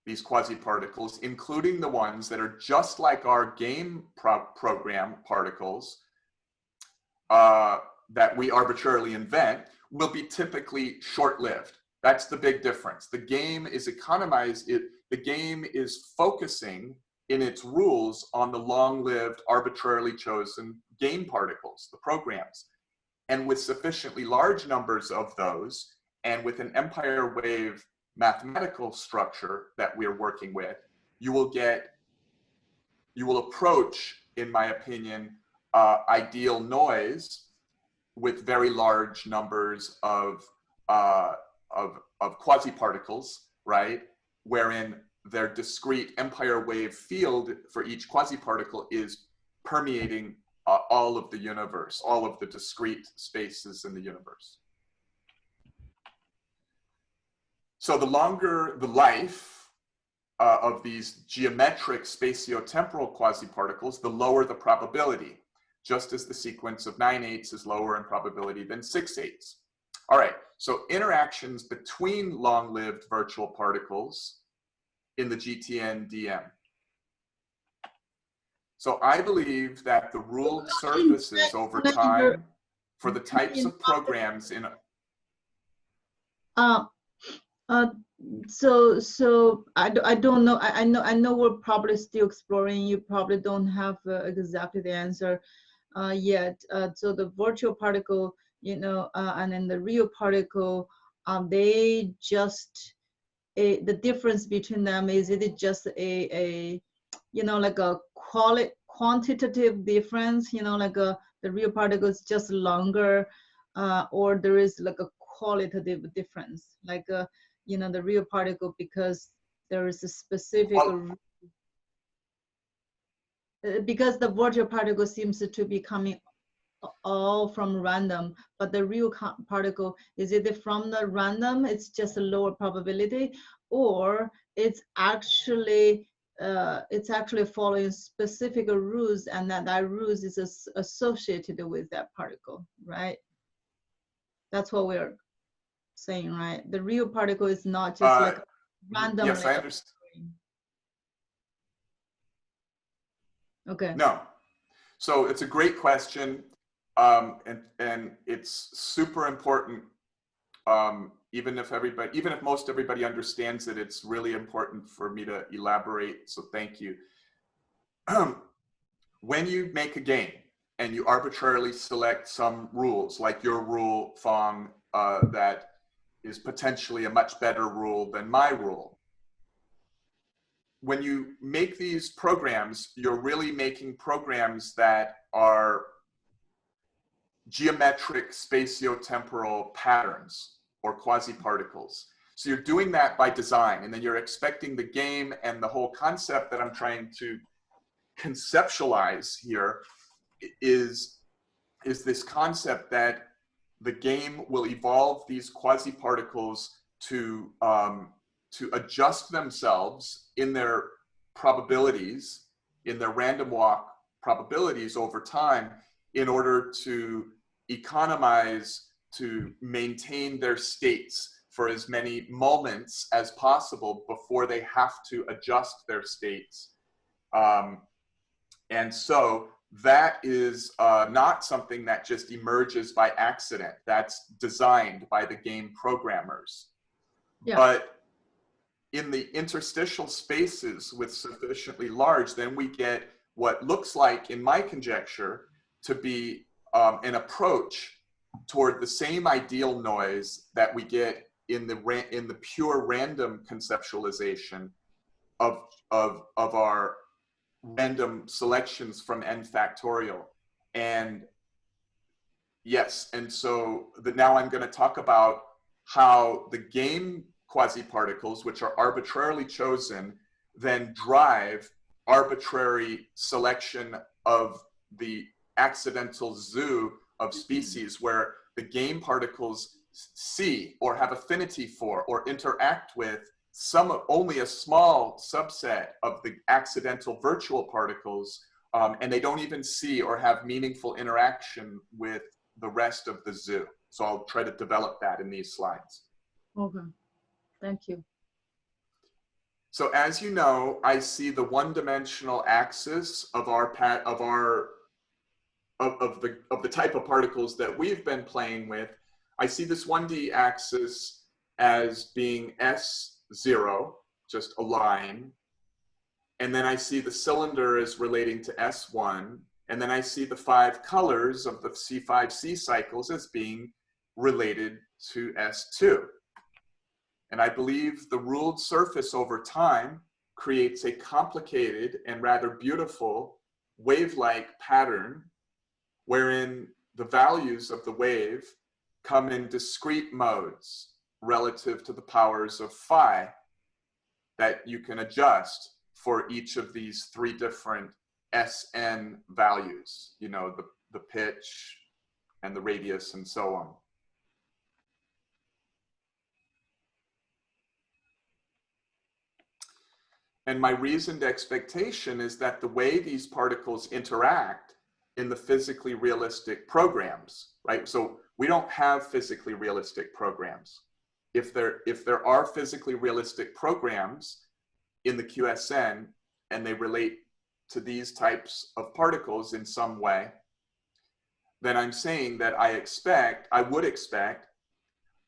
these quasi-particles, including the ones that are just like our game program particles that we arbitrarily invent, will be typically short-lived. That's the big difference. The game is the game is focusing in its rules on the long-lived, arbitrarily chosen game particles, the programs. And with sufficiently large numbers of those, and with an empire wave mathematical structure that we're working with, you will approach, in my opinion, ideal noise with very large numbers of quasi-particles, right? Wherein their discrete empire wave field for each quasi-particle is permeating all of the universe, all of the discrete spaces in the universe. So the longer the life of these geometric spatiotemporal quasi-particles, the lower the probability, just as the sequence of 9 8s is lower in probability than 6 8s. All right, so interactions between long-lived virtual particles in the GTN DM. So I believe that the ruled surfaces over time for the types of programs in So I don't know. I know we're probably still exploring. You probably don't have exactly the answer yet. So the virtual particle, and then the real particle, they just the difference between them is it just a like a quantitative difference. Like the real particle is just longer, or there is like a qualitative difference, like the real particle, because there is a specific because the virtual particle seems to be coming all from random, but the real particle, is it from the random, it's just a lower probability, or it's actually following specific rules, and that rules is associated with that particle, right? That's what we're saying, right? The real particle is not just like random. Yes, I understand. Okay. No. So it's a great question, and it's super important even if most everybody understands it, it's really important for me to elaborate, so thank you. When you make a game and you arbitrarily select some rules, like your rule, Fong, that is potentially a much better rule than my rule. When you make these programs, you're really making programs that are geometric spatiotemporal patterns or quasi-particles. So you're doing that by design, and then you're expecting the game, and the whole concept that I'm trying to conceptualize here is this concept that the game will evolve these quasi-particles to adjust themselves in their probabilities, in their random walk probabilities over time, in order to economize, to maintain their states for as many moments as possible before they have to adjust their states. And so that is not something that just emerges by accident. That's designed by the game programmers. Yeah. But in the interstitial spaces with sufficiently large, then we get what looks like, in my conjecture, to be an approach toward the same ideal noise that we get in the pure random conceptualization of our random selections from n factorial. And yes, and so now I'm going to talk about how the game quasi-particles, which are arbitrarily chosen, then drive arbitrary selection of the accidental zoo of species, where the game particles see or have affinity for or interact with only a small subset of the accidental virtual particles, and they don't even see or have meaningful interaction with the rest of the zoo. So I'll try to develop that in these slides. Okay, thank you. So as you know, I see the one-dimensional axis of the type of particles that we've been playing with. I see this 1D axis as being S0, just a line. And then I see the cylinder as relating to S1. And then I see the 5 colors of the C5C cycles as being related to S2. And I believe the ruled surface over time creates a complicated and rather beautiful wave-like pattern wherein the values of the wave come in discrete modes relative to the powers of phi that you can adjust for each of these 3 different Sn values, you know, the pitch and the radius and so on. And my reasoned expectation is that the way these particles interact in the physically realistic programs, right? So we don't have physically realistic programs. If there are physically realistic programs in the QSN and they relate to these types of particles in some way, then I'm saying that I would expect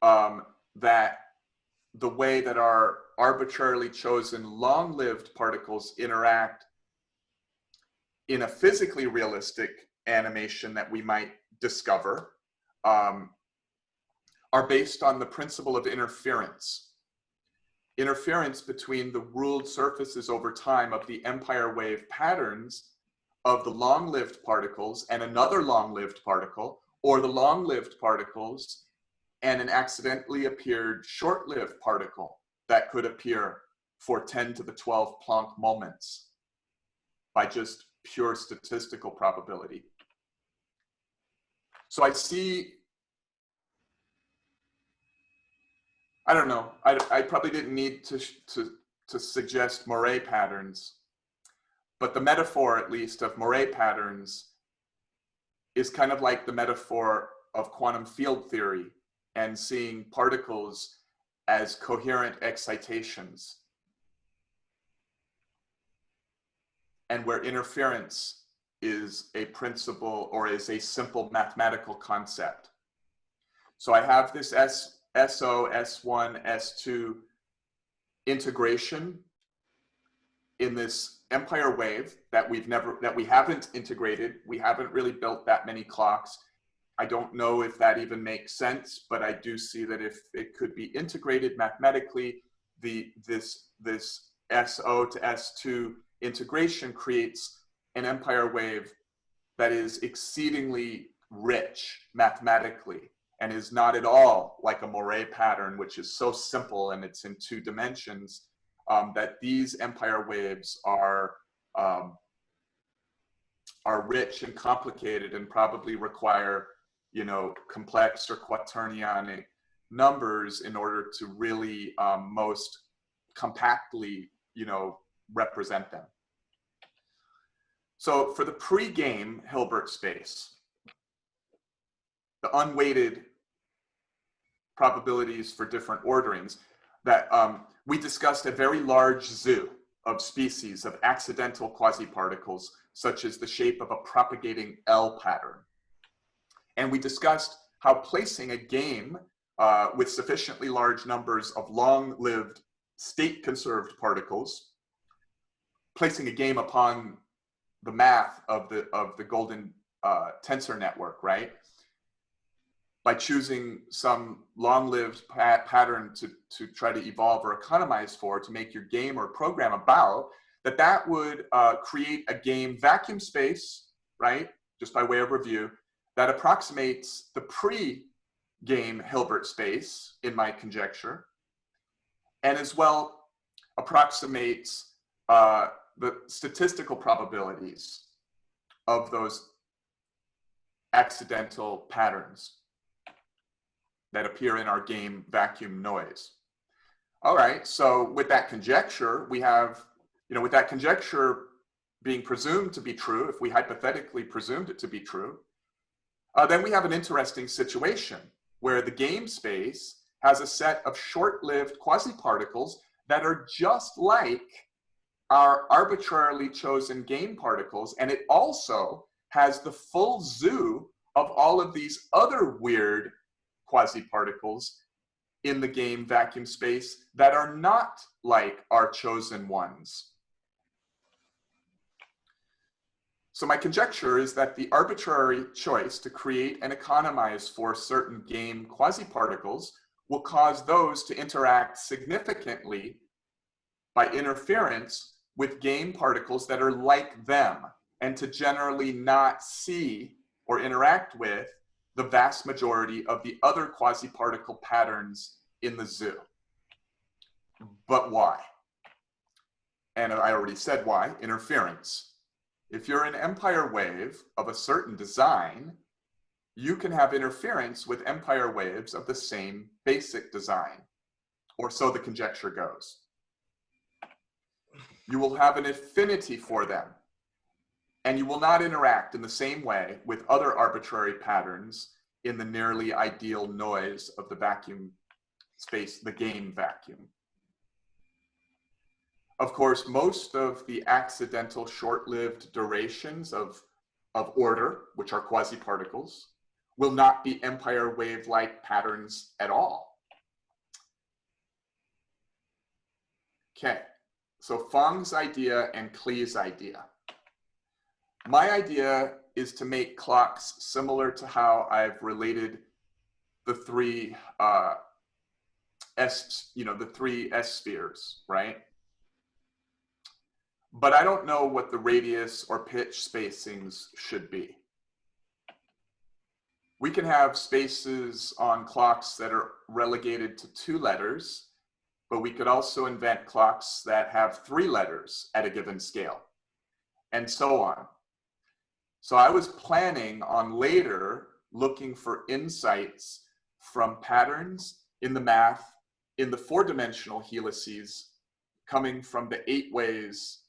that the way that our arbitrarily chosen long-lived particles interact in a physically realistic animation that we might discover are based on the principle of interference. Interference between the ruled surfaces over time of the empire wave patterns of the long-lived particles and another long-lived particle, or the long-lived particles and an accidentally appeared short-lived particle that could appear for 10 to the 12 Planck moments by just pure statistical probability. So I see, I don't know, I probably didn't need to suggest Moiré patterns, but the metaphor, at least, of Moiré patterns is kind of like the metaphor of quantum field theory and seeing particles as coherent excitations, and where interference is a principle or is a simple mathematical concept. So I have this SO, S1, S2 integration in this empire wave that we haven't integrated. We haven't really built that many clocks. I don't know if that even makes sense, but I do see that if it could be integrated mathematically, this SO to S2 integration creates an empire wave that is exceedingly rich mathematically and is not at all like a Moiré pattern, which is so simple and it's in 2 dimensions, that these empire waves are rich and complicated and probably require, you know, complex or quaternionic numbers in order to really most compactly, you know, represent them. So for the pre-game Hilbert space, the unweighted probabilities for different orderings, that we discussed a very large zoo of species of accidental quasiparticles, such as the shape of a propagating L pattern. And we discussed how placing a game with sufficiently large numbers of long-lived state-conserved particles, placing a game upon the math of the Golden Tensor network, right? By choosing some long-lived pattern to try to evolve or economize for, to make your game or program about, that would create a game vacuum space, right? Just by way of review, that approximates the pre-game Hilbert space in my conjecture, and as well approximates the statistical probabilities of those accidental patterns that appear in our game vacuum noise. All right, so with that conjecture, we have, you know, with that conjecture being presumed to be true, if we hypothetically presumed it to be true, then we have an interesting situation where the game space has a set of short-lived quasiparticles that are just like our arbitrarily chosen game particles, and it also has the full zoo of all of these other weird quasiparticles in the game vacuum space that are not like our chosen ones. So my conjecture is that the arbitrary choice to create and economize for certain game quasiparticles will cause those to interact significantly by interference with game particles that are like them, and to generally not see or interact with the vast majority of the other quasiparticle patterns in the zoo. But why? And I already said why, interference. If you're an empire wave of a certain design, you can have interference with empire waves of the same basic design, or so the conjecture goes. You will have an affinity for them, and you will not interact in the same way with other arbitrary patterns in the nearly ideal noise of the vacuum space, the game vacuum. Of course, most of the accidental short-lived durations of order, which are quasiparticles, will not be empire wave-like patterns at all. Okay, so Fang's idea and Klee's idea. My idea is to make clocks similar to how I've related the three the three S spheres, right? But I don't know what the radius or pitch spacings should be. We can have spaces on clocks that are relegated to 2 letters, but we could also invent clocks that have 3 letters at a given scale, and so on. So I was planning on later looking for insights from patterns in the math in the 4-dimensional helices coming from the 8 ways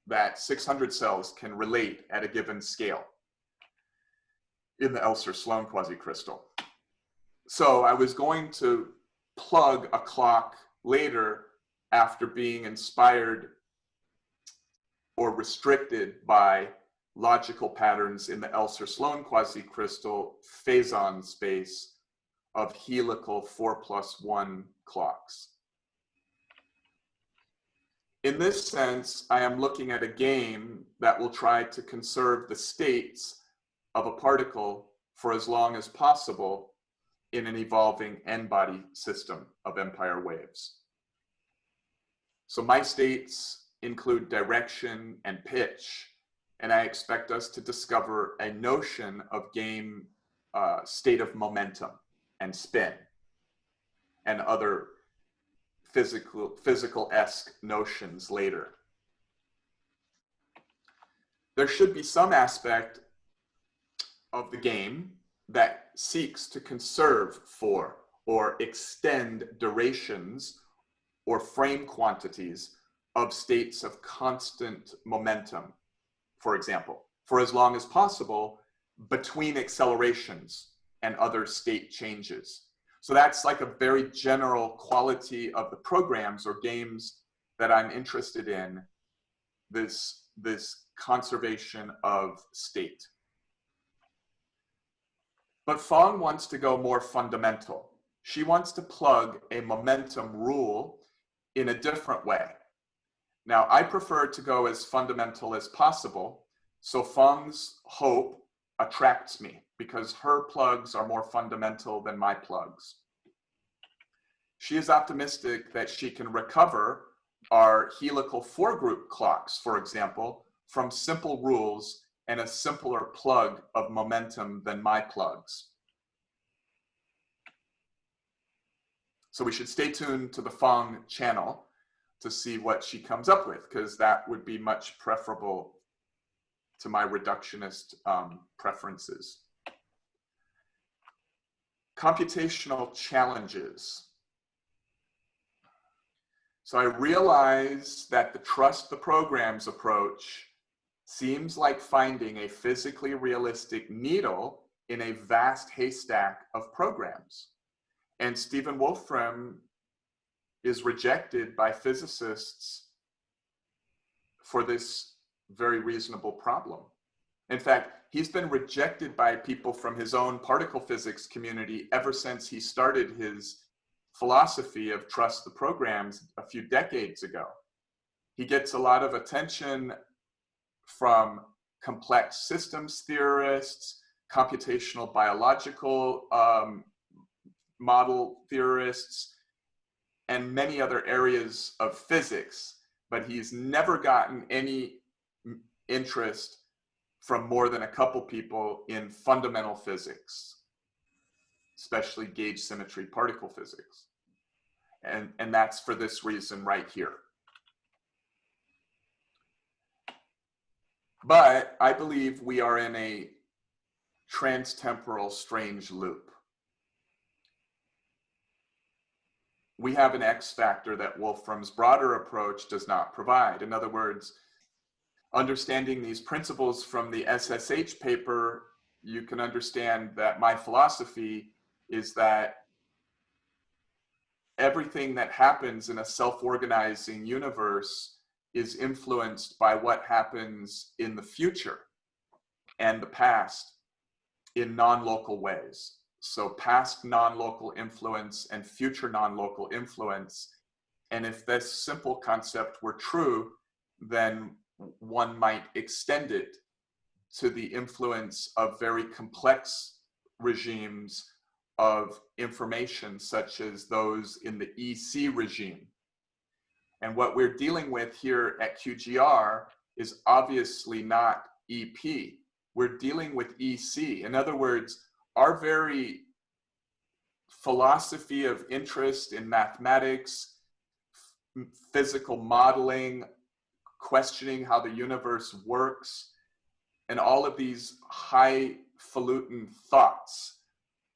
that 600 cells can relate at a given scale in the Elser-Sloan quasicrystal. So I was going to plug a clock later after being inspired or restricted by logical patterns in the Elser-Sloan quasicrystal phazon space of helical 4+1 clocks. In this sense, I am looking at a game that will try to conserve the states of a particle for as long as possible in an evolving n-body system of empire waves. So my states include direction and pitch, and I expect us to discover a notion of game state of momentum and spin and other physical-esque notions later. There should be some aspect of the game that seeks to conserve for or extend durations or frame quantities of states of constant momentum, for example, for as long as possible between accelerations and other state changes. So that's like a very general quality of the programs or games that I'm interested in, this conservation of state. But Fong wants to go more fundamental. She wants to plug a momentum rule in a different way. Now, I prefer to go as fundamental as possible, so Fong's hope attracts me because her plugs are more fundamental than my plugs. She is optimistic that she can recover our helical 4-group clocks, for example, from simple rules and a simpler plug of momentum than my plugs. So we should stay tuned to the Fong channel to see what she comes up with, because that would be much preferable to my reductionist preferences. Computational challenges. So I realize that the trust the programs approach seems like finding a physically realistic needle in a vast haystack of programs. And Stephen Wolfram is rejected by physicists for this very reasonable problem. In fact, he's been rejected by people from his own particle physics community ever since he started his philosophy of trust the programs a few decades ago. He gets a lot of attention from complex systems theorists, computational biological model theorists, and many other areas of physics, but he's never gotten any interest from more than a couple people in fundamental physics, especially gauge symmetry particle physics. And that's for this reason right here. But I believe we are in a transtemporal strange loop. We have an X factor that Wolfram's broader approach does not provide. In other words, understanding these principles from the SSH paper, you can understand that my philosophy is that everything that happens in a self-organizing universe is influenced by what happens in the future and the past in non-local ways. So past non-local influence and future non-local influence. And if this simple concept were true, then one might extend it to the influence of very complex regimes of information, such as those in the EC regime. And what we're dealing with here at QGR is obviously not EP. We're dealing with EC. In other words, our very philosophy of interest in mathematics, physical modeling, questioning how the universe works, and all of these highfalutin thoughts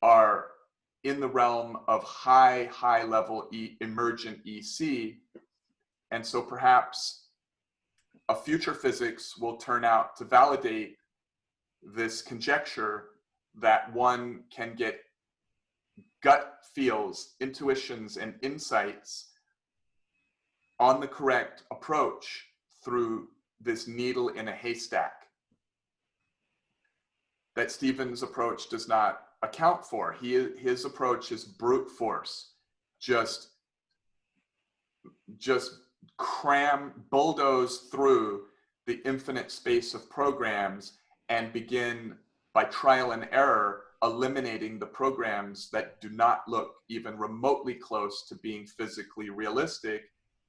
are in the realm of high level emergent EC. And so perhaps a future physics will turn out to validate this conjecture that one can get gut feels, intuitions, and insights on the correct approach through this needle in a haystack that Stephen's approach does not account for. His approach is brute force, just bulldoze through the infinite space of programs and begin by trial and error eliminating the programs that do not look even remotely close to being physically realistic,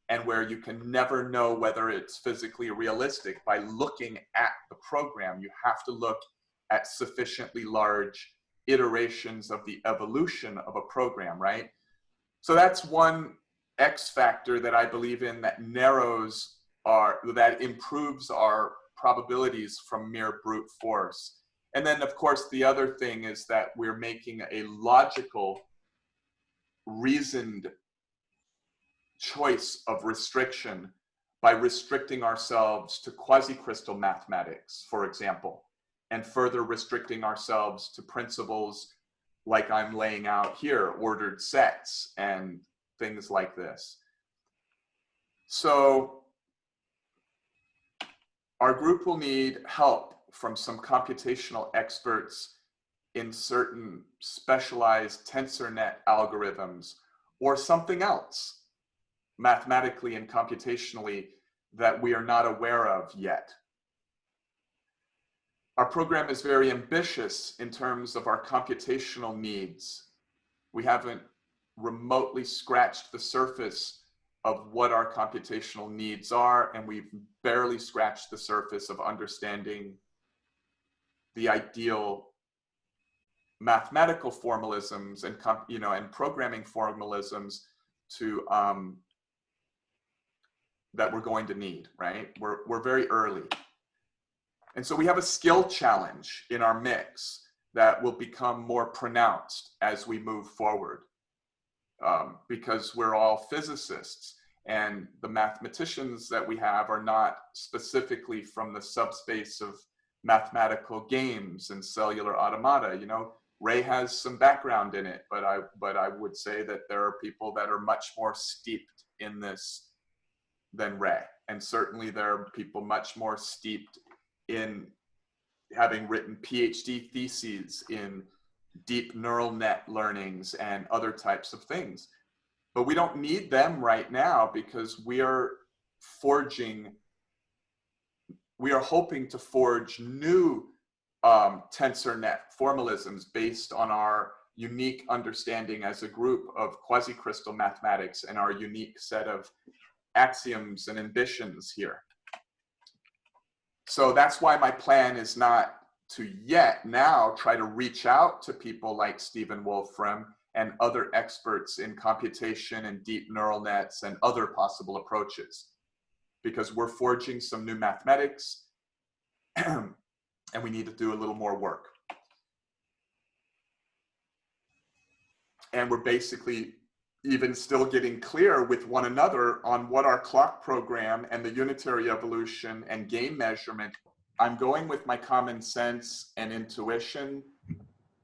and where you can never know whether it's physically realistic by looking at the program. You have to look at sufficiently large iterations of the evolution of a program, right? So that's one X factor that I believe in, that that improves our probabilities from mere brute force. And then of course the other thing is that we're making a logical, reasoned choice of restriction by restricting ourselves to quasicrystal mathematics, for example, and further restricting ourselves to principles like I'm laying out here, ordered sets and things like this. So our group will need help from some computational experts in certain specialized tensor net algorithms, or something else mathematically and computationally that we are not aware of yet. Our program is very ambitious in terms of our computational needs. We haven't remotely scratched the surface of what our computational needs are, and we've barely scratched the surface of understanding the ideal mathematical formalisms and and programming formalisms to that we're going to need, right? We're very early. And so we have a skill challenge in our mix that will become more pronounced as we move forward, because we're all physicists, and the mathematicians that we have are not specifically from the subspace of mathematical games and cellular automata. Ray has some background in it, but I would say that there are people that are much more steeped in this than Ray. And certainly there are people much more steeped in having written PhD theses in deep neural net learnings and other types of things. But we don't need them right now, because we are hoping to forge new tensor net formalisms based on our unique understanding as a group of quasicrystal mathematics and our unique set of axioms and ambitions here. So that's why my plan is not to yet now try to reach out to people like Stephen Wolfram and other experts in computation and deep neural nets and other possible approaches, because we're forging some new mathematics and we need to do a little more work. And we're basically even still getting clear with one another on what our clock program and the unitary evolution and game measurement. I'm going with my common sense and intuition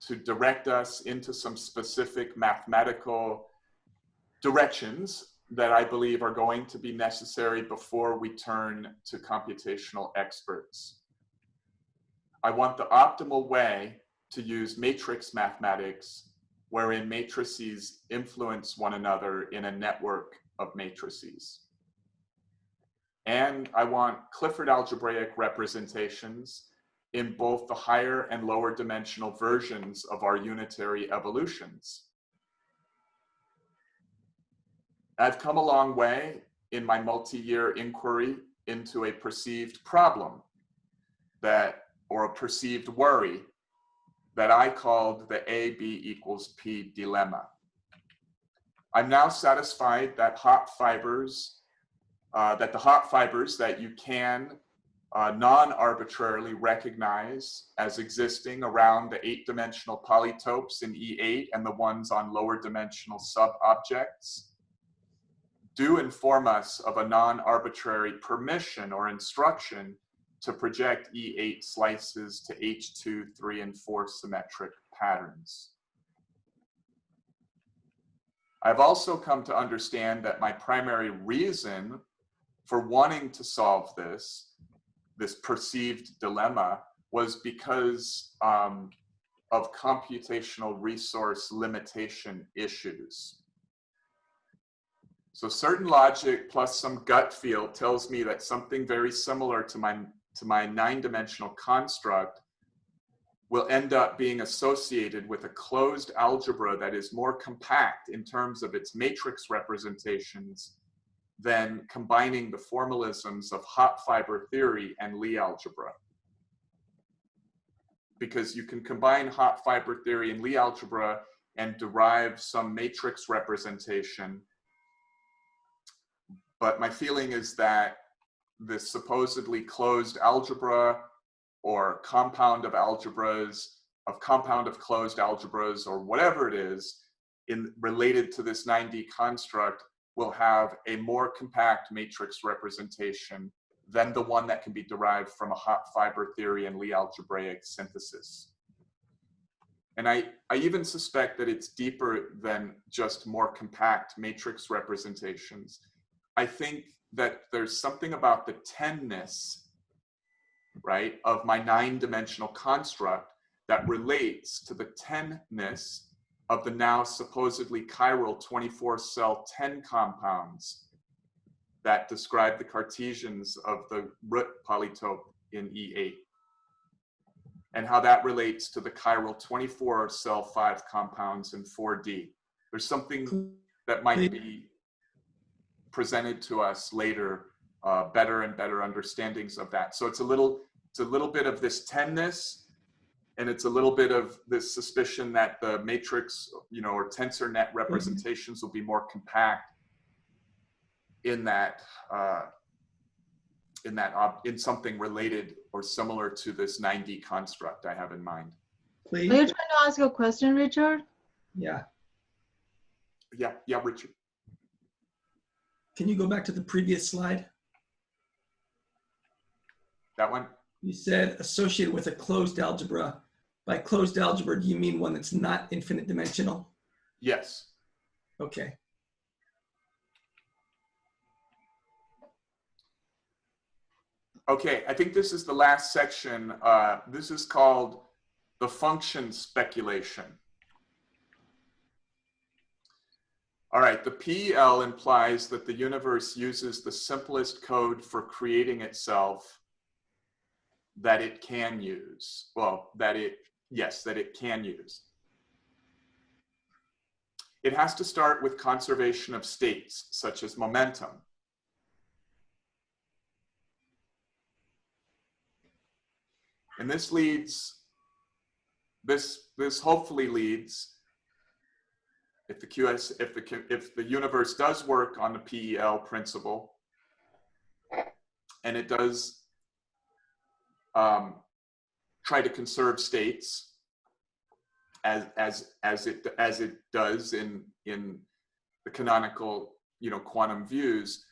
to direct us into some specific mathematical directions that I believe are going to be necessary before we turn to computational experts. I want the optimal way to use matrix mathematics, wherein matrices influence one another in a network of matrices. And I want Clifford algebraic representations in both the higher and lower dimensional versions of our unitary evolutions. I've come a long way in my multi-year inquiry into a perceived problem or a perceived worry that I called the A/B equals P dilemma. I'm now satisfied that the hot fibers that you can non-arbitrarily recognize as existing around the 8-dimensional polytopes in E8 and the ones on lower dimensional sub-objects do inform us of a non-arbitrary permission or instruction to project E8 slices to H2, 3, and 4 symmetric patterns. I've also come to understand that my primary reason for wanting to solve this perceived dilemma was because of of computational resource limitation issues. So certain logic plus some gut feel tells me that something very similar to my 9-dimensional construct will end up being associated with a closed algebra that is more compact in terms of its matrix representations than combining the formalisms of hot fiber theory and Lie algebra. Because you can combine hot fiber theory and Lie algebra and derive some matrix representation. But my feeling is that this supposedly closed algebra or compound of algebras, compound of closed algebras, or whatever it is related to this 9D construct will have a more compact matrix representation than the one that can be derived from a hot fiber theory and Lie algebraic synthesis. And I even suspect that it's deeper than just more compact matrix representations. I think that there's something about the 10-ness, right, of my 9-dimensional construct that relates to the 10-ness of the now supposedly chiral 24-cell 10 compounds that describe the Cartesians of the root polytope in E8, and how that relates to the chiral 24-cell 5 compounds in 4D. There's something that might be presented to us later, better and better understandings of that. So it's a little bit of this 10-ness, and it's a little bit of this suspicion that the matrix, or tensor net representations will be more compact in that, in something related or similar to this 9D construct I have in mind. Please. Are you trying to ask a question, Richard? Yeah. Yeah, Richard. Can you go back to the previous slide? That one? You said associated with a closed algebra. By closed algebra, do you mean one that's not infinite dimensional? Yes. Okay. Okay, I think this is the last section. This is called the function speculation. All right, the PEL implies that the universe uses the simplest code for creating itself that it can use. Well, that it can use. It has to start with conservation of states, such as momentum. And this hopefully leads, if the universe does work on the PEL principle, and it does try to conserve states as it does in the canonical quantum views,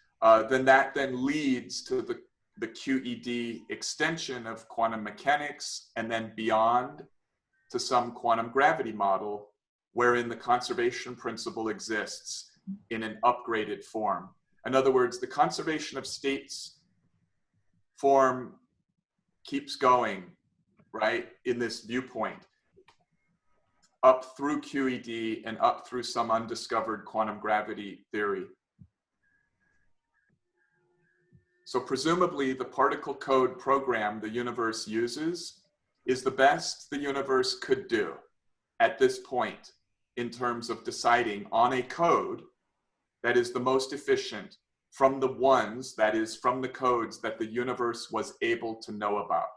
then that leads to the QED extension of quantum mechanics, and then beyond to some quantum gravity model wherein the conservation principle exists in an upgraded form. In other words, the conservation of states form keeps going, right, in this viewpoint, up through QED and up through some undiscovered quantum gravity theory. So presumably the particle code program the universe uses is the best the universe could do at this point in terms of deciding on a code that is the most efficient from the ones, that is, from the codes that the universe was able to know about.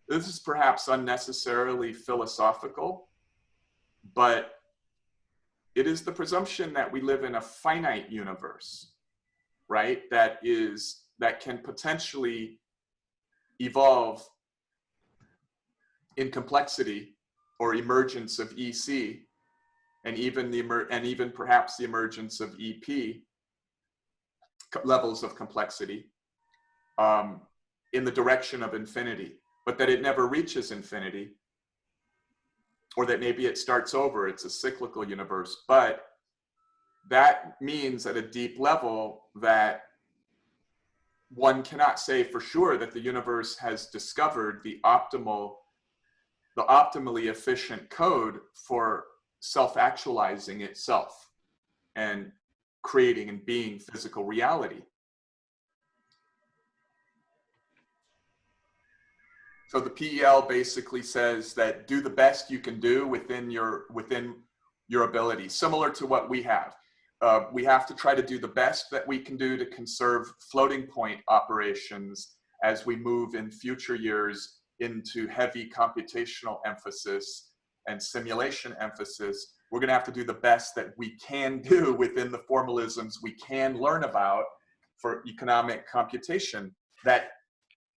This is perhaps unnecessarily philosophical, but it is the presumption that we live in a finite universe, right? That can potentially evolve in complexity or emergence of EC, and even perhaps the emergence of EP levels of complexity in the direction of infinity, but that it never reaches infinity, or that maybe it starts over, it's a cyclical universe. But that means at a deep level that one cannot say for sure that the universe has discovered the optimal the optimally efficient code for self-actualizing itself and creating and being physical reality. So the PEL basically says that do the best you can do within your ability, similar to what we have. We have to try to do the best that we can do to conserve floating point operations as we move in future years into heavy computational emphasis and simulation emphasis. We're going to have to do the best that we can do within the formalisms we can learn about for economic computation. That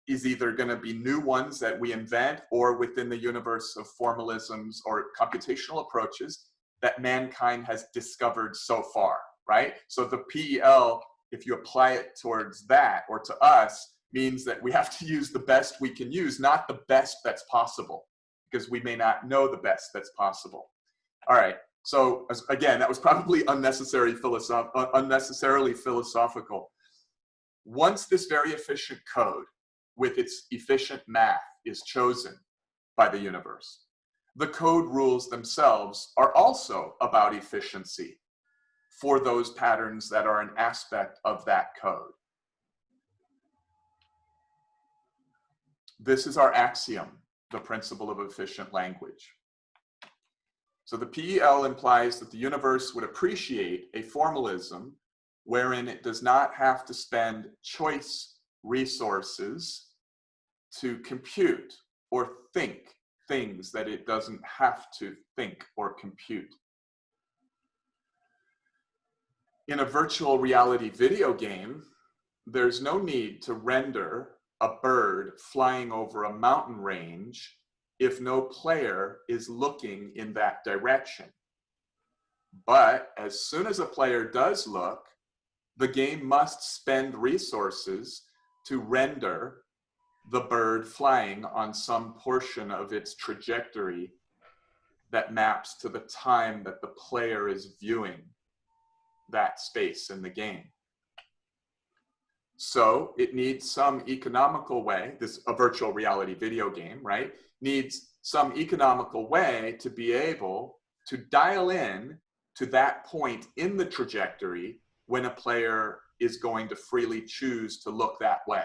is either going to be new ones that we invent, or within the universe of formalisms or computational approaches that mankind has discovered so far, right? So the PEL, if you apply it towards that or to us, means that we have to use the best we can use, not the best that's possible, because we may not know the best that's possible. All right, so again, that was probably unnecessarily philosophical. Once this very efficient code with its efficient math is chosen by the universe, the code rules themselves are also about efficiency for those patterns that are an aspect of that code. This is our axiom, the principle of efficient language. So the PEL implies that the universe would appreciate a formalism wherein it does not have to spend choice resources to compute or think things that it doesn't have to think or compute. In a virtual reality video game, there's no need to render a bird flying over a mountain range if no player is looking in that direction. But as soon as a player does look, the game must spend resources to render the bird flying on some portion of its trajectory that maps to the time that the player is viewing that space in the game. So it needs some economical way, a virtual reality video game, right? Needs some economical way to be able to dial in to that point in the trajectory when a player is going to freely choose to look that way.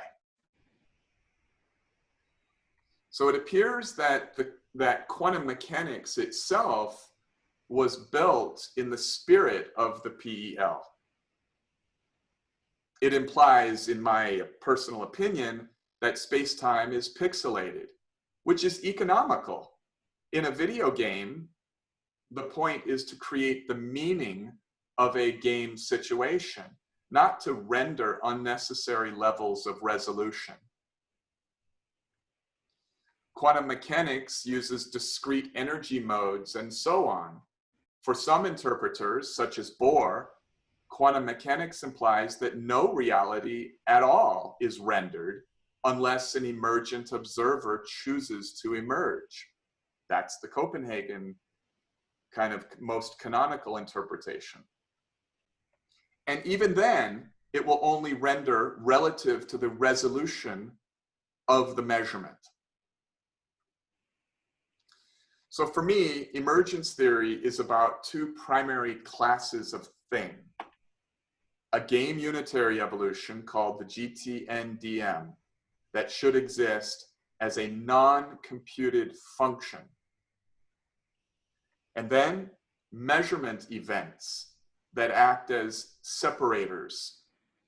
So it appears that that quantum mechanics itself was built in the spirit of the PEL. It implies, in my personal opinion, that space-time is pixelated, which is economical. In a video game, the point is to create the meaning of a game situation, not to render unnecessary levels of resolution. Quantum mechanics uses discrete energy modes and so on. For some interpreters, such as Bohr, quantum mechanics implies that no reality at all is rendered unless an emergent observer chooses to emerge. That's the Copenhagen kind of most canonical interpretation. And even then, it will only render relative to the resolution of the measurement. So for me, emergence theory is about two primary classes of thing. A game unitary evolution called the GTNDM that should exist as a non-computed function. And then measurement events that act as separators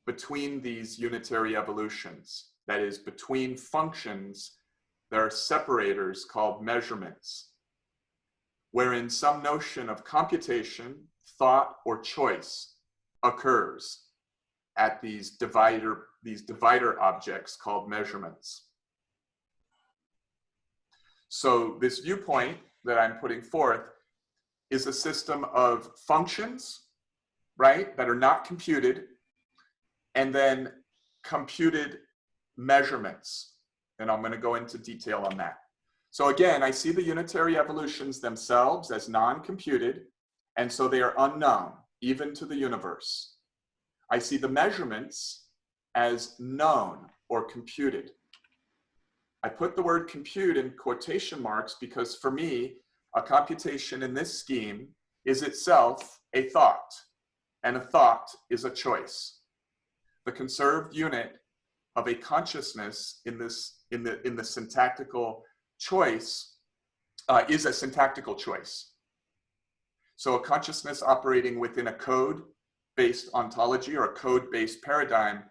between these unitary evolutions. That is, between functions, there are separators called measurements, wherein some notion of computation, thought, or choice occurs at these divider objects called measurements. So this viewpoint that I'm putting forth is a system of functions, right, that are not computed, and then computed measurements. And I'm going to go into detail on that. So again, I see the unitary evolutions themselves as non-computed, and so they are unknown, even to the universe. I see the measurements as known or computed. I put the word compute in quotation marks because for me, a computation in this scheme is itself a thought, and a thought is a choice. The conserved unit of a consciousness in the syntactical choice is a syntactical choice. So a consciousness operating within a code-based ontology or a code-based paradigm,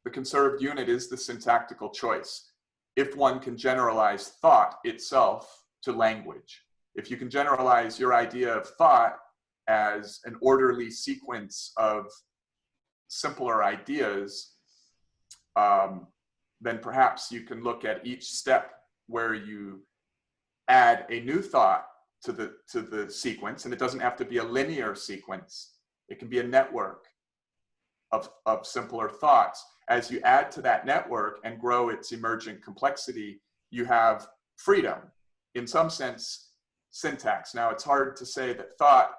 the conserved unit is the syntactical choice. If one can generalize thought itself to language, if you can generalize your idea of thought as an orderly sequence of simpler ideas, then perhaps you can look at each step where you add a new thought to the sequence, and it doesn't have to be a linear sequence. It can be a network of simpler thoughts. As you add to that network and grow its emergent complexity, you have freedom, in some sense, syntax. Now, it's hard to say that thought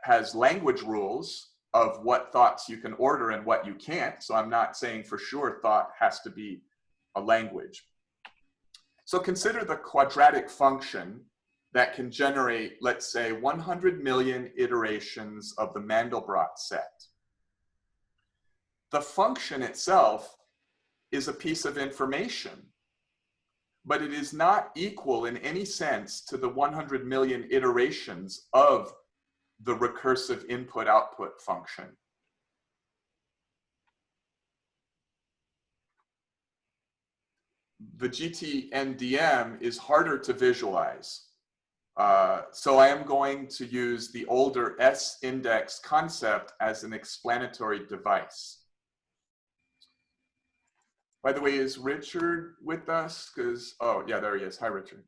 has language rules of what thoughts you can order and what you can't. So I'm not saying for sure thought has to be a language. So consider the quadratic function that can generate, let's say, 100 million iterations of the Mandelbrot set. The function itself is a piece of information, but it is not equal in any sense to the 100 million iterations of the recursive input-output function. The GTNDM is harder to visualize. So I am going to use the older S-index concept as an explanatory device. By the way, is Richard with us? Because, oh yeah, there he is. Hi, Richard.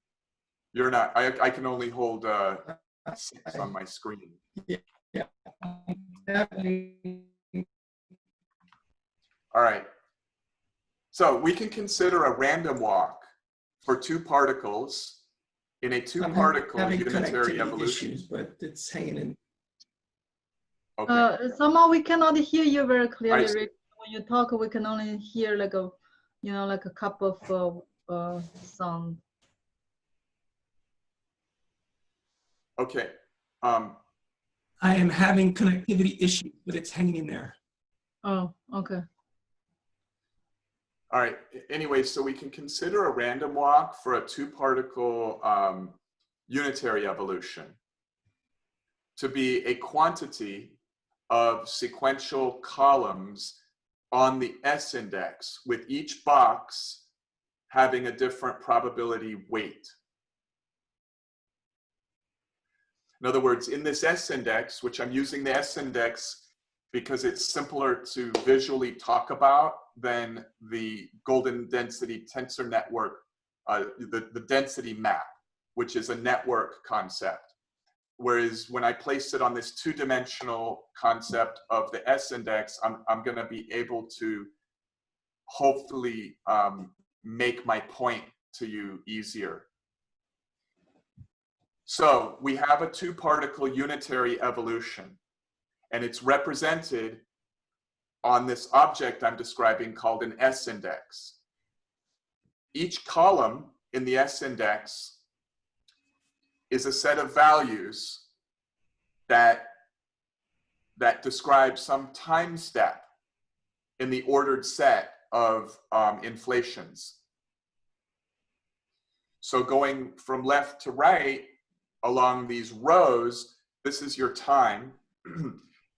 You're not, I can only hold 6 on my screen. Yeah. All right. So we can consider a random walk for 2 particles in a 2-particle unitary evolution. Issues, but it's hanging in. Okay. Somehow we cannot hear you very clearly, Right. Rick. When you talk, we can only hear like a, you know, like a cup of sound. Okay. I am having connectivity issues, but it's hanging in there. Oh, okay. All right. Anyway, so we can consider a random walk for a 2-particle unitary evolution to be a quantity of sequential columns on the S-index, with each box having a different probability weight. In other words, in this S-index, which I'm using the S-index because it's simpler to visually talk about than the golden density tensor network, the density map, which is a network concept. Whereas when I place it on this 2-dimensional concept of the S-index, I'm going to be able to hopefully make my point to you easier. So we have a 2-particle unitary evolution, and it's represented on this object I'm describing called an S-index. Each column in the S-index is a set of values that describe some time step in the ordered set of inflations. So going from left to right along these rows, this is your time.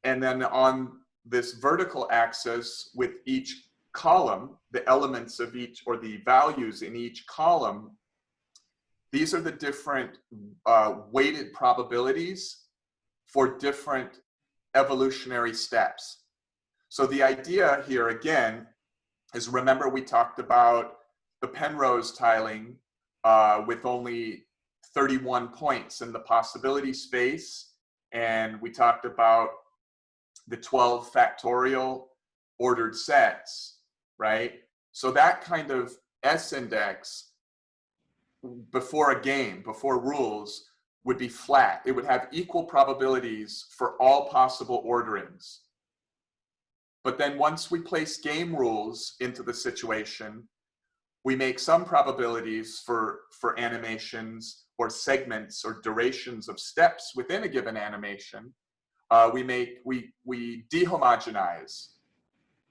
And then on this vertical axis with each column, the elements of each, or the values in each column, these are the different weighted probabilities for different evolutionary steps. So the idea here, again, is, remember we talked about the Penrose tiling with only 31 points in the possibility space, and we talked about the 12 factorial ordered sets, right? So that kind of S-index before a game, before rules, would be flat. It would have equal probabilities for all possible orderings. But then once we place game rules into the situation, we make some probabilities for animations or segments or durations of steps within a given animation. We dehomogenize,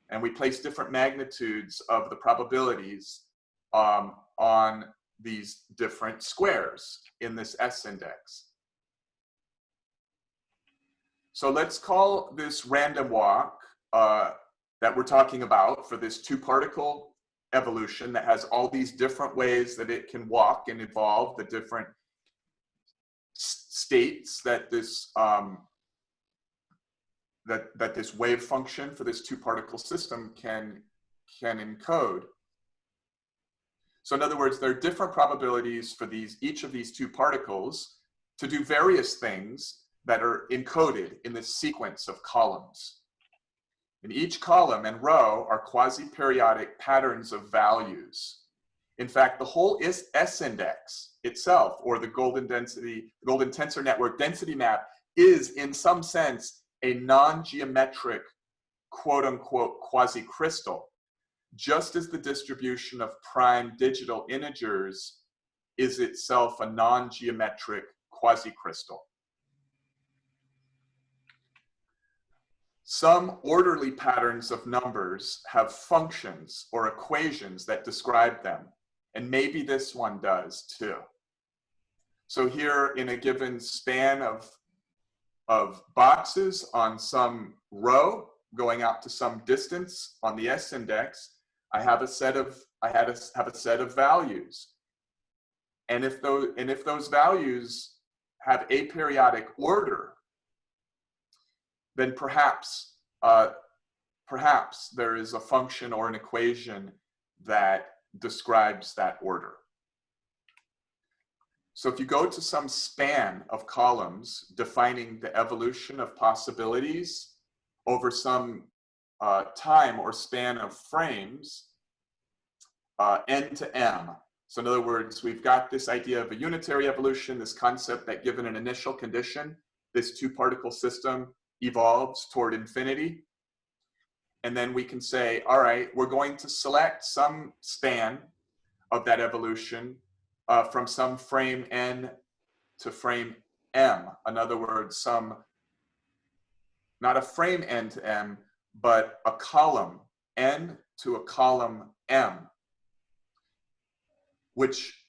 and we place different magnitudes of the probabilities on these different squares in this S index. So let's call this random walk that we're talking about for this two-particle evolution that has all these different ways that it can walk and evolve, the different states that this that this wave function for this two-particle system can encode. So in other words, there are different probabilities for each of these two particles to do various things that are encoded in this sequence of columns. And each column and row are quasi-periodic patterns of values. In fact, the whole S index itself, or the Golden Tensor Network density map, is in some sense a non-geometric, quote-unquote, quasicrystal, just as the distribution of prime digital integers is itself a non-geometric quasicrystal. Some orderly patterns of numbers have functions or equations that describe them, and maybe this one does too. So here, in a given span of boxes on some row going out to some distance on the S index, I have a set of values, and if those values have aperiodic order, then perhaps there is a function or an equation that describes that order. So if you go to some span of columns defining the evolution of possibilities over some time or span of frames, n to m. So in other words, we've got this idea of a unitary evolution, this concept that given an initial condition, this two-particle system evolves toward infinity. And then we can say, all right, we're going to select some span of that evolution from some frame n to frame m. In other words, not a frame n to m, but a column n to a column m, which,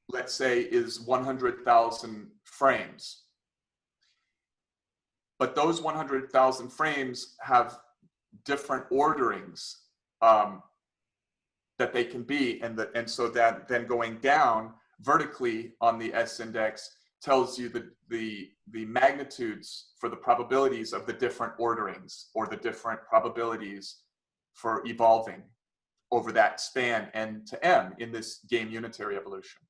let's say, is 100,000 frames. But those 100,000 frames have different orderings that they can be, and so that then going down vertically on the S index tells you the magnitudes for the probabilities of the different orderings, or the different probabilities for evolving over that span n to m in this game unitary evolution.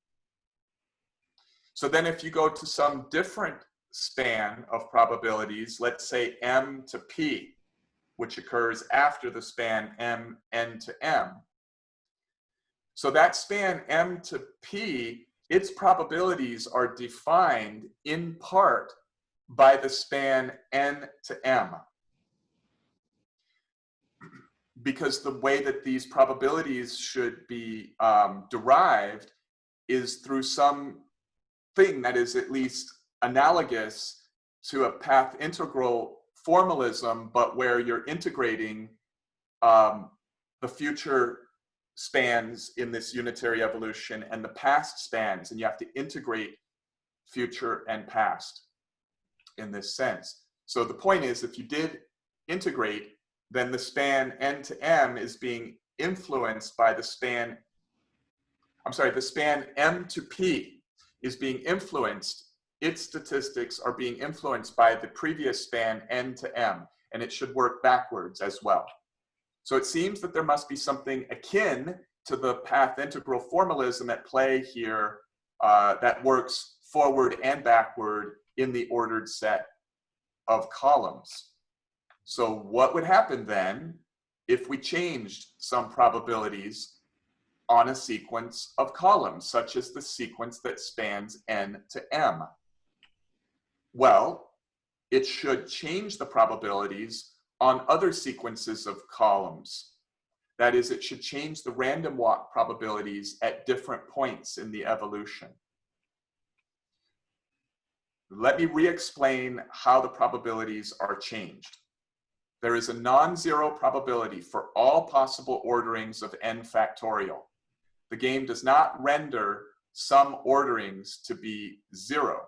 So then if you go to some different span of probabilities, let's say m to p, which occurs after the span m n to m. So that span m to p, its probabilities are defined in part by the span n to m. Because the way that these probabilities should be derived is through some thing that is at least analogous to a path integral formalism, but where you're integrating the future spans in this unitary evolution and the past spans, and you have to integrate future and past in this sense. So the point is, if you did integrate, then the span n to m is being influenced by the span m to p is being influenced, its statistics are being influenced by the previous span n to m, and it should work backwards as well. So it seems that there must be something akin to the path integral formalism at play here that works forward and backward in the ordered set of columns. So what would happen then if we changed some probabilities on a sequence of columns, such as the sequence that spans n to m? Well, it should change the probabilities on other sequences of columns. That is, it should change the random walk probabilities at different points in the evolution. Let me re-explain how the probabilities are changed. There is a non-zero probability for all possible orderings of n factorial. The game does not render some orderings to be 0.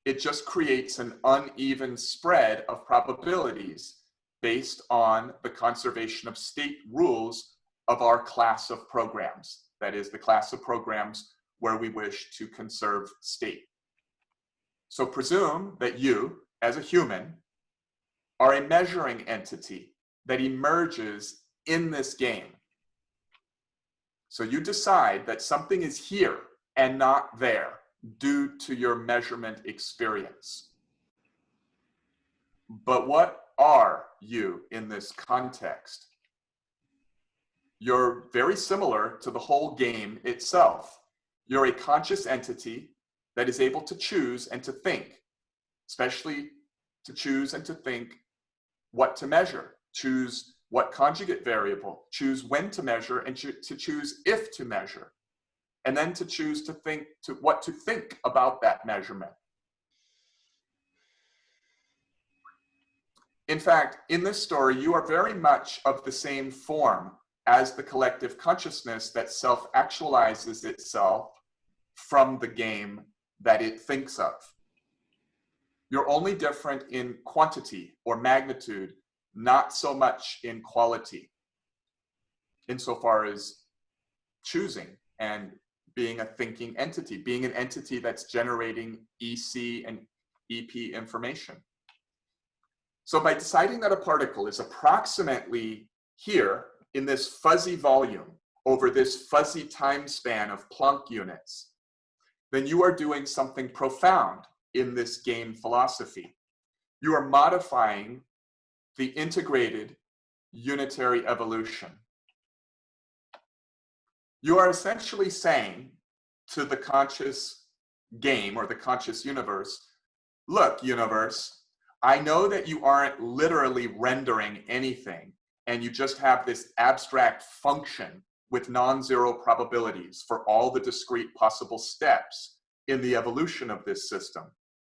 It just creates an uneven spread of probabilities based on the conservation of state rules of our class of programs. That is, the class of programs where we wish to conserve state. So presume that you, as a human, are a measuring entity that emerges in this game. So you decide that something is here and not there due to your measurement experience. But what are you in this context? You're very similar to the whole game itself. You're a conscious entity that is able to choose and to think, especially to choose and to think what to measure, choose what conjugate variable, choose when to measure, and to choose if to measure, and then to choose to think what to think about that measurement. In fact, in this story, you are very much of the same form as the collective consciousness that self-actualizes itself from the game that it thinks of. You're only different in quantity or magnitude, not so much in quality, insofar as choosing and being a thinking entity, being an entity that's generating EC and EP information. So by deciding that a particle is approximately here in this fuzzy volume over this fuzzy time span of Planck units, then you are doing something profound in this game philosophy. You are modifying the integrated unitary evolution. You are essentially saying to the conscious game or the conscious universe, look, universe, I know that you aren't literally rendering anything and you just have this abstract function with non-zero probabilities for all the discrete possible steps in the evolution of this system.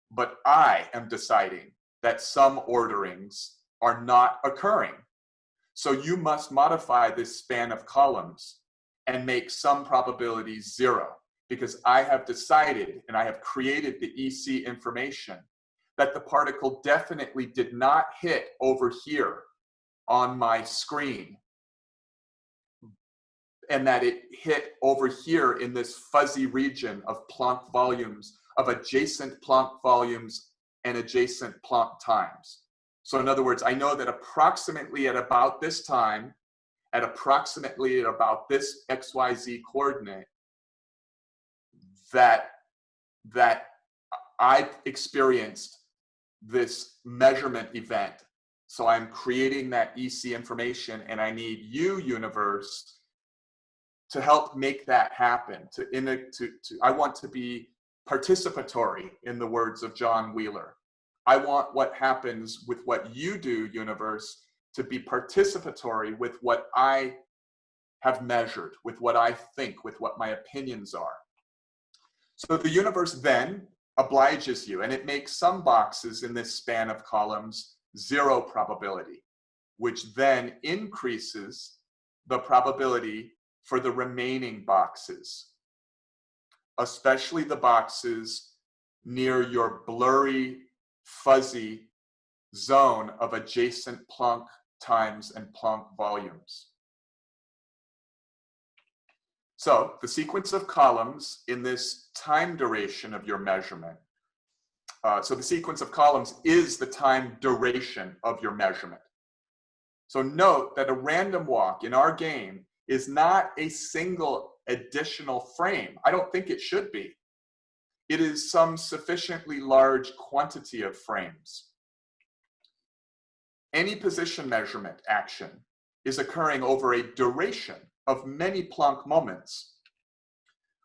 But I am deciding that some orderings are not occurring. So you must modify this span of columns and make some probabilities 0, because I have decided and I have created the EC information that the particle definitely did not hit over here on my screen, and that it hit over here in this fuzzy region of Planck volumes, of adjacent Planck volumes and adjacent Planck times. So in other words, I know that approximately at about this time, at approximately at about this XYZ coordinate, that I experienced this measurement event. So I'm creating that EC information, and I need you, universe, to help make that happen. I want to be participatory, in the words of John Wheeler. I want what happens with what you do, universe, to be participatory with what I have measured, with what I think, with what my opinions are. So the universe then obliges you, and it makes some boxes in this span of columns 0 probability, which then increases the probability for the remaining boxes, especially the boxes near your blurry, fuzzy zone of adjacent Planck times and Planck volumes. So the sequence of columns in this time duration of your measurement. So the sequence of columns is the time duration of your measurement. So note that a random walk in our game is not a single additional frame. I don't think it should be. It is some sufficiently large quantity of frames. Any position measurement action is occurring over a duration of many Planck moments.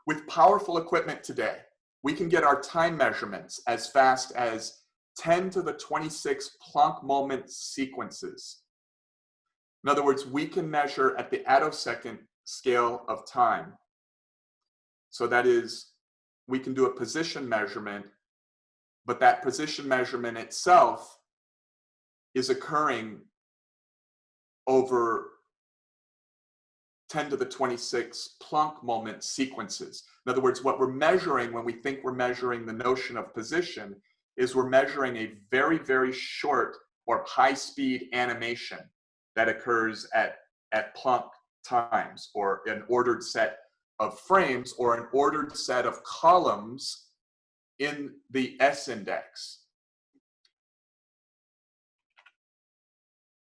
With powerful equipment today, we can get our time measurements as fast as 10 to the 26 Planck moment sequences. In other words, we can measure at the attosecond scale of time. So that is, we can do a position measurement, but that position measurement itself is occurring over 10 to the 26 Planck moment sequences. In other words, what we're measuring when we think we're measuring the notion of position is we're measuring a very, very short or high-speed animation that occurs at Planck times, or an ordered set of frames, or an ordered set of columns in the S index.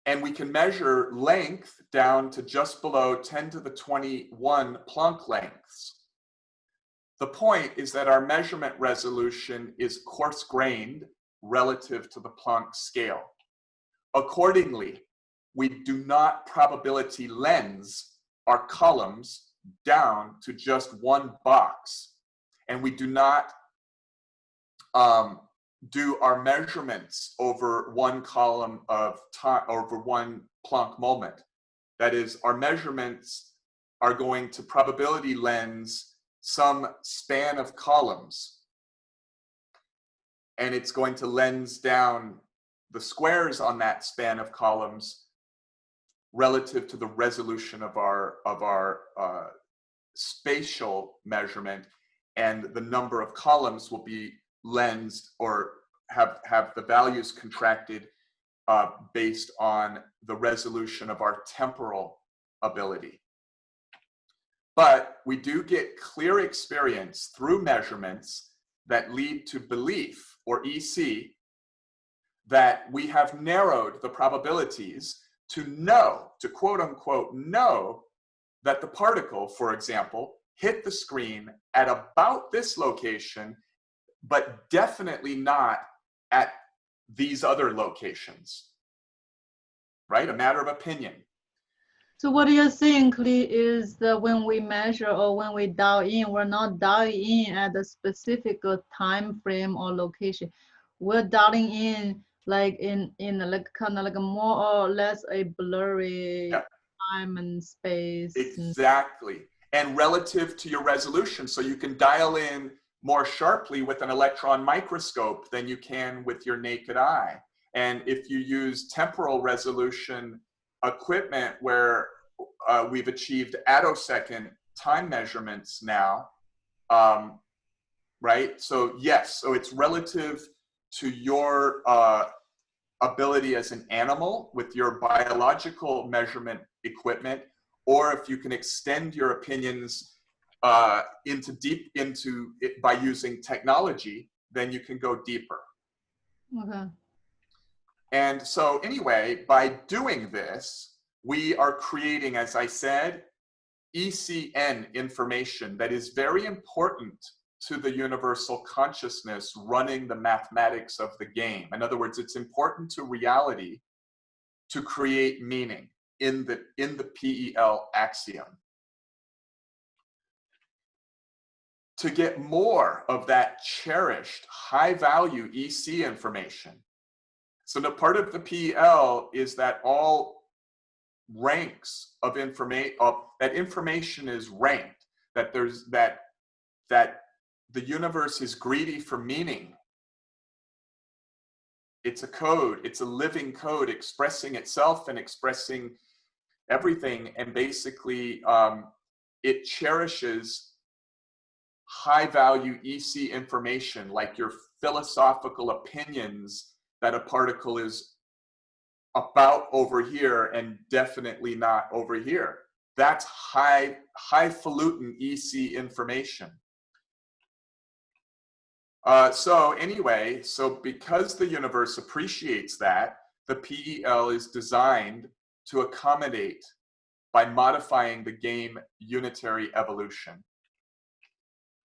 And we can measure length down to just below 10 to the 21 Planck lengths. The point is that our measurement resolution is coarse-grained relative to the Planck scale. Accordingly, we do not probability lens our columns down to just one box, and we do not do our measurements over one column of time, over one Planck moment. That is, our measurements are going to probability lens some span of columns, and it's going to lens down the squares on that span of columns relative to the resolution of our spatial measurement, and the number of columns will be lensed or have the values contracted based on the resolution of our temporal ability. But we do get clear experience through measurements that lead to belief, or EC, that we have narrowed the probabilities to know, to quote unquote know, that the particle, for example, hit the screen at about this location, but definitely not at these other locations, right? A matter of opinion. So what you're saying, Klee, is that when we measure or when we dial in, we're not dialing in at a specific time frame or location. We're dialing in like in like kind of like a more or less a blurry time and space. Exactly. And relative to your resolution, so you can dial in more sharply with an electron microscope than you can with your naked eye. And if you use temporal resolution equipment where we've achieved attosecond time measurements now, right? So yes, so it's relative to your ability as an animal with your biological measurement equipment, or if you can extend your opinions deep into it by using technology, then you can go deeper. Okay. And so anyway, by doing this, we are creating, as I said, ECN information that is very important to the universal consciousness running the mathematics of the game. In other words, it's important to reality to create meaning in the PEL axiom. To get more of that cherished high-value EC information. So the part of the PEL is that all ranks of information, that information is ranked, that there's that the universe is greedy for meaning. It's a code, it's a living code expressing itself and expressing everything, and basically it cherishes high-value EC information, like your philosophical opinions that a particle is about over here and definitely not over here. That's highfalutin EC information. So anyway, so because the universe appreciates that, the PEL is designed to accommodate by modifying the game Unitary Evolution.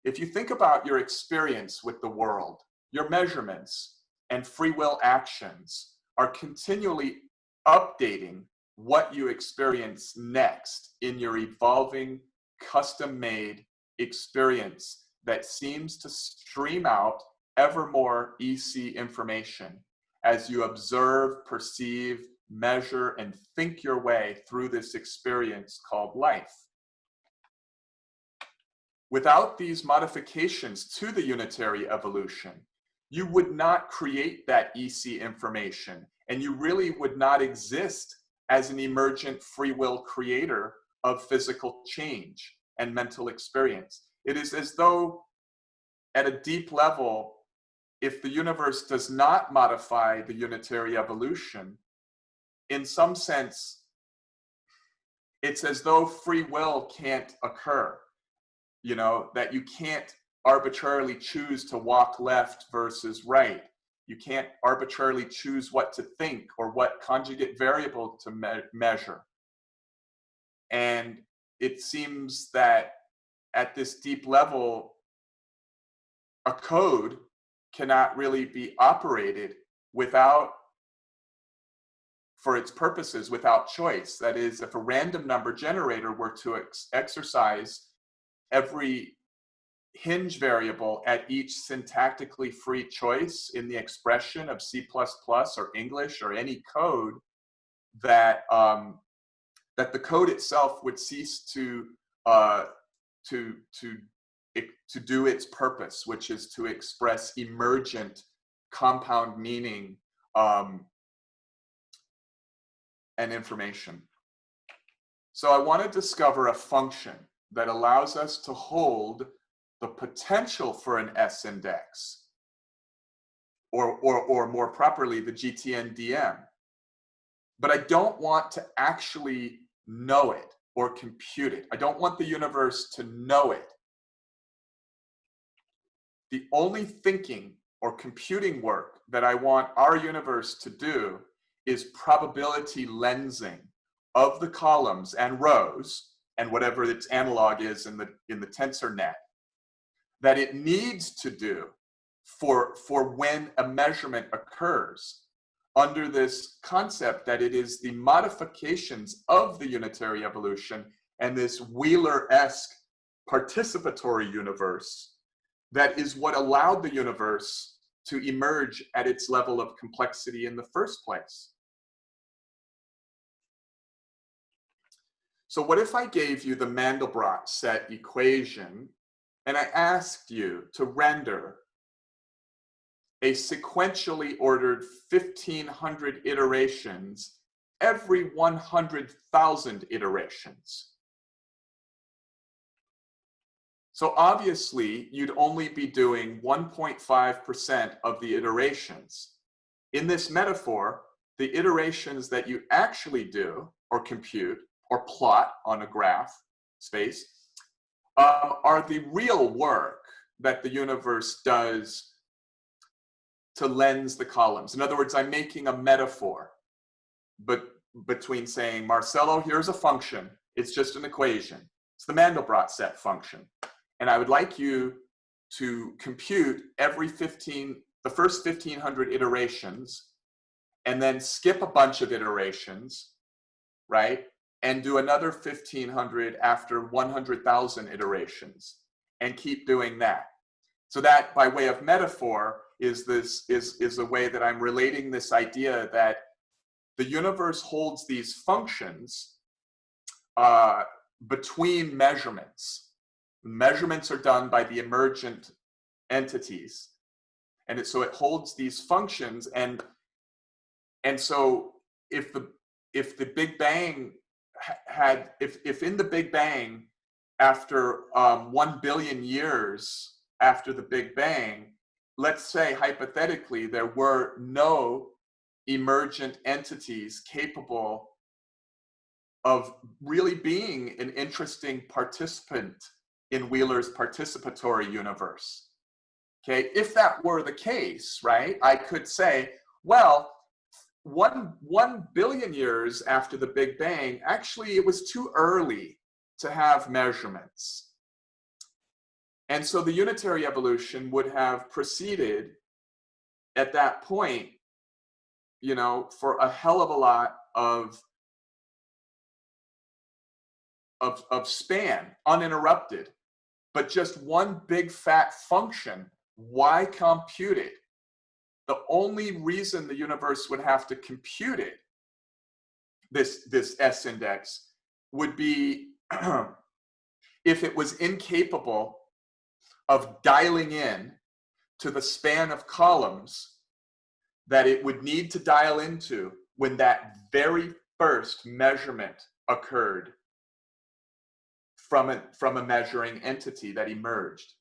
If you think about your experience with the world, your measurements and free will actions are continually updating what you experience next in your evolving, custom-made experience that seems to stream out ever more EC information as you observe, perceive, measure, and think your way through this experience called life. Without these modifications to the unitary evolution, you would not create that EC information, and you really would not exist as an emergent free will creator of physical change and mental experience. It is as though, at a deep level, if the universe does not modify the unitary evolution, in some sense, it's as though free will can't occur. You know, that you can't arbitrarily choose to walk left versus right. You can't arbitrarily choose what to think or what conjugate variable to measure. And it seems that at this deep level, a code cannot really be operated without, for its purposes, without choice. That is, if a random number generator were to exercise every hinge variable at each syntactically free choice in the expression of C++ or English or any code, that that the code itself would cease to do its purpose, which is to express emergent compound meaning and information. So I want to discover a function that allows us to hold the potential for an S index, or more properly, the GTN-DM. But I don't want to actually know it or compute it. I don't want the universe to know it. The only thinking or computing work that I want our universe to do is probability lensing of the columns and rows and whatever its analog is in the tensor net that it needs to do for when a measurement occurs, under this concept that it is the modifications of the unitary evolution and this Wheeler-esque participatory universe that is what allowed the universe to emerge at its level of complexity in the first place. So what if I gave you the Mandelbrot set equation and I asked you to render a sequentially ordered 1,500 iterations every 100,000 iterations? So obviously, you'd only be doing 1.5% of the iterations. In this metaphor, the iterations that you actually do or compute or plot on a graph space are the real work that the universe does to lens the columns. In other words, I'm making a metaphor between saying, Marcelo, here's a function. It's just an equation. It's the Mandelbrot set function. And I would like you to compute the first 1,500 iterations, and then skip a bunch of iterations, right? And do another 1,500 after 100,000 iterations, and keep doing that. So that, by way of metaphor, is a way that I'm relating this idea that the universe holds these functions between measurements. Measurements are done by the emergent entities, and so it holds these functions. And so if the Big Bang if in the Big Bang, after 1 billion years after the Big Bang, let's say hypothetically there were no emergent entities capable of really being an interesting participant in Wheeler's participatory universe. Okay, if that were the case, right, I could say, well, 1 billion years after the Big Bang, actually it was too early to have measurements. And so the unitary evolution would have proceeded at that point, you know, for a hell of a lot of span, uninterrupted, but just one big fat function. Why compute it? The only reason the universe would have to compute it this S index would be if it was incapable of dialing in to the span of columns that it would need to dial into when that very first measurement occurred from a measuring entity that emerged.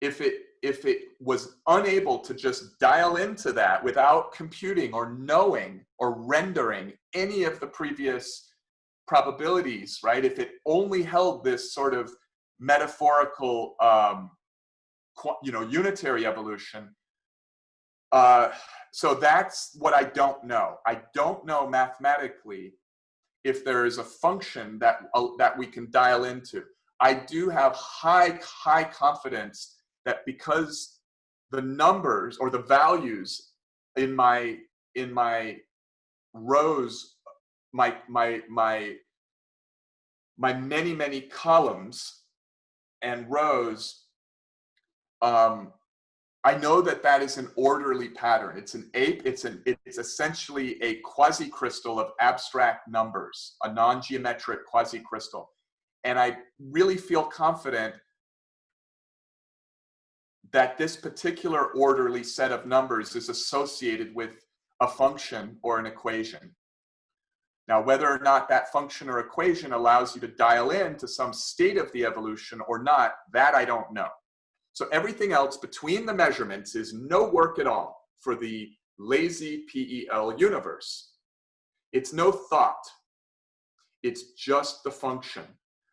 If it was unable to just dial into that without computing or knowing or rendering any of the previous probabilities, right? If it only held this sort of metaphorical, unitary evolution. So that's what I don't know. I don't know mathematically if there is a function that we can dial into. I do have high confidence that because the numbers or the values in my rows, my many columns and rows, I know that is an orderly pattern. It's essentially a quasicrystal of abstract numbers, a non-geometric quasicrystal. And I really feel confident that this particular orderly set of numbers is associated with a function or an equation. Now, whether or not that function or equation allows you to dial in to some state of the evolution or not, that I don't know. So everything else between the measurements is no work at all for the lazy PEL universe. It's no thought. It's just the function,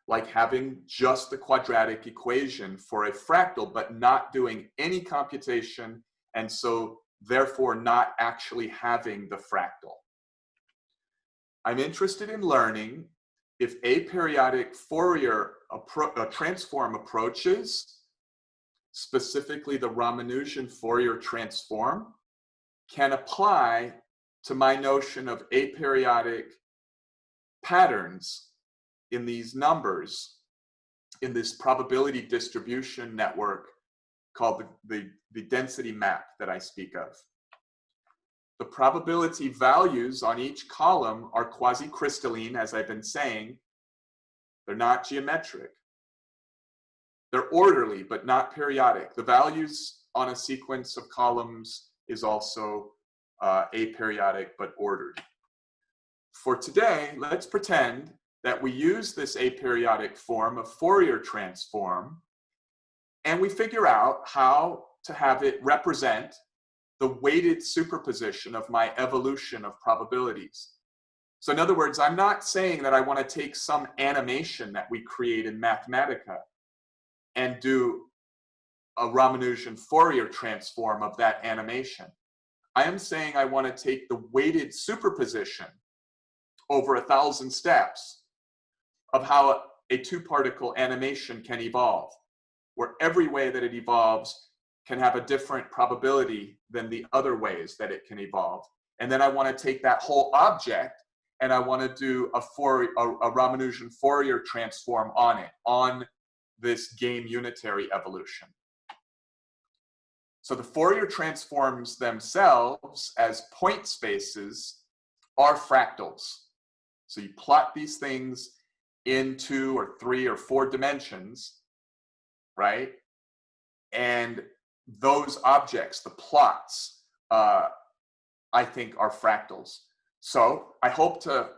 like having just the quadratic equation for a fractal, but not doing any computation, and so therefore not actually having the fractal. I'm interested in learning if aperiodic Fourier transform approaches, specifically the Ramanujan Fourier transform, can apply to my notion of aperiodic patterns in these numbers, in this probability distribution network called the density map that I speak of. The probability values on each column are quasi-crystalline, as I've been saying. They're not geometric. They're orderly, but not periodic. The values on a sequence of columns is also aperiodic, but ordered. For today, let's pretend that we use this aperiodic form of Fourier transform, and we figure out how to have it represent the weighted superposition of my evolution of probabilities. So in other words, I'm not saying that I want to take some animation that we create in Mathematica and do a Ramanujan Fourier transform of that animation. I am saying I want to take the weighted superposition over 1,000 steps of how a two-particle animation can evolve, where every way that it evolves can have a different probability than the other ways that it can evolve. And then I want to take that whole object and I want to do a Ramanujan Fourier transform on it, on this game unitary evolution. So the Fourier transforms themselves as point spaces are fractals. So you plot these things in 2 or 3 or 4 dimensions, right? And those objects, the plots, I think are fractals. So I hope to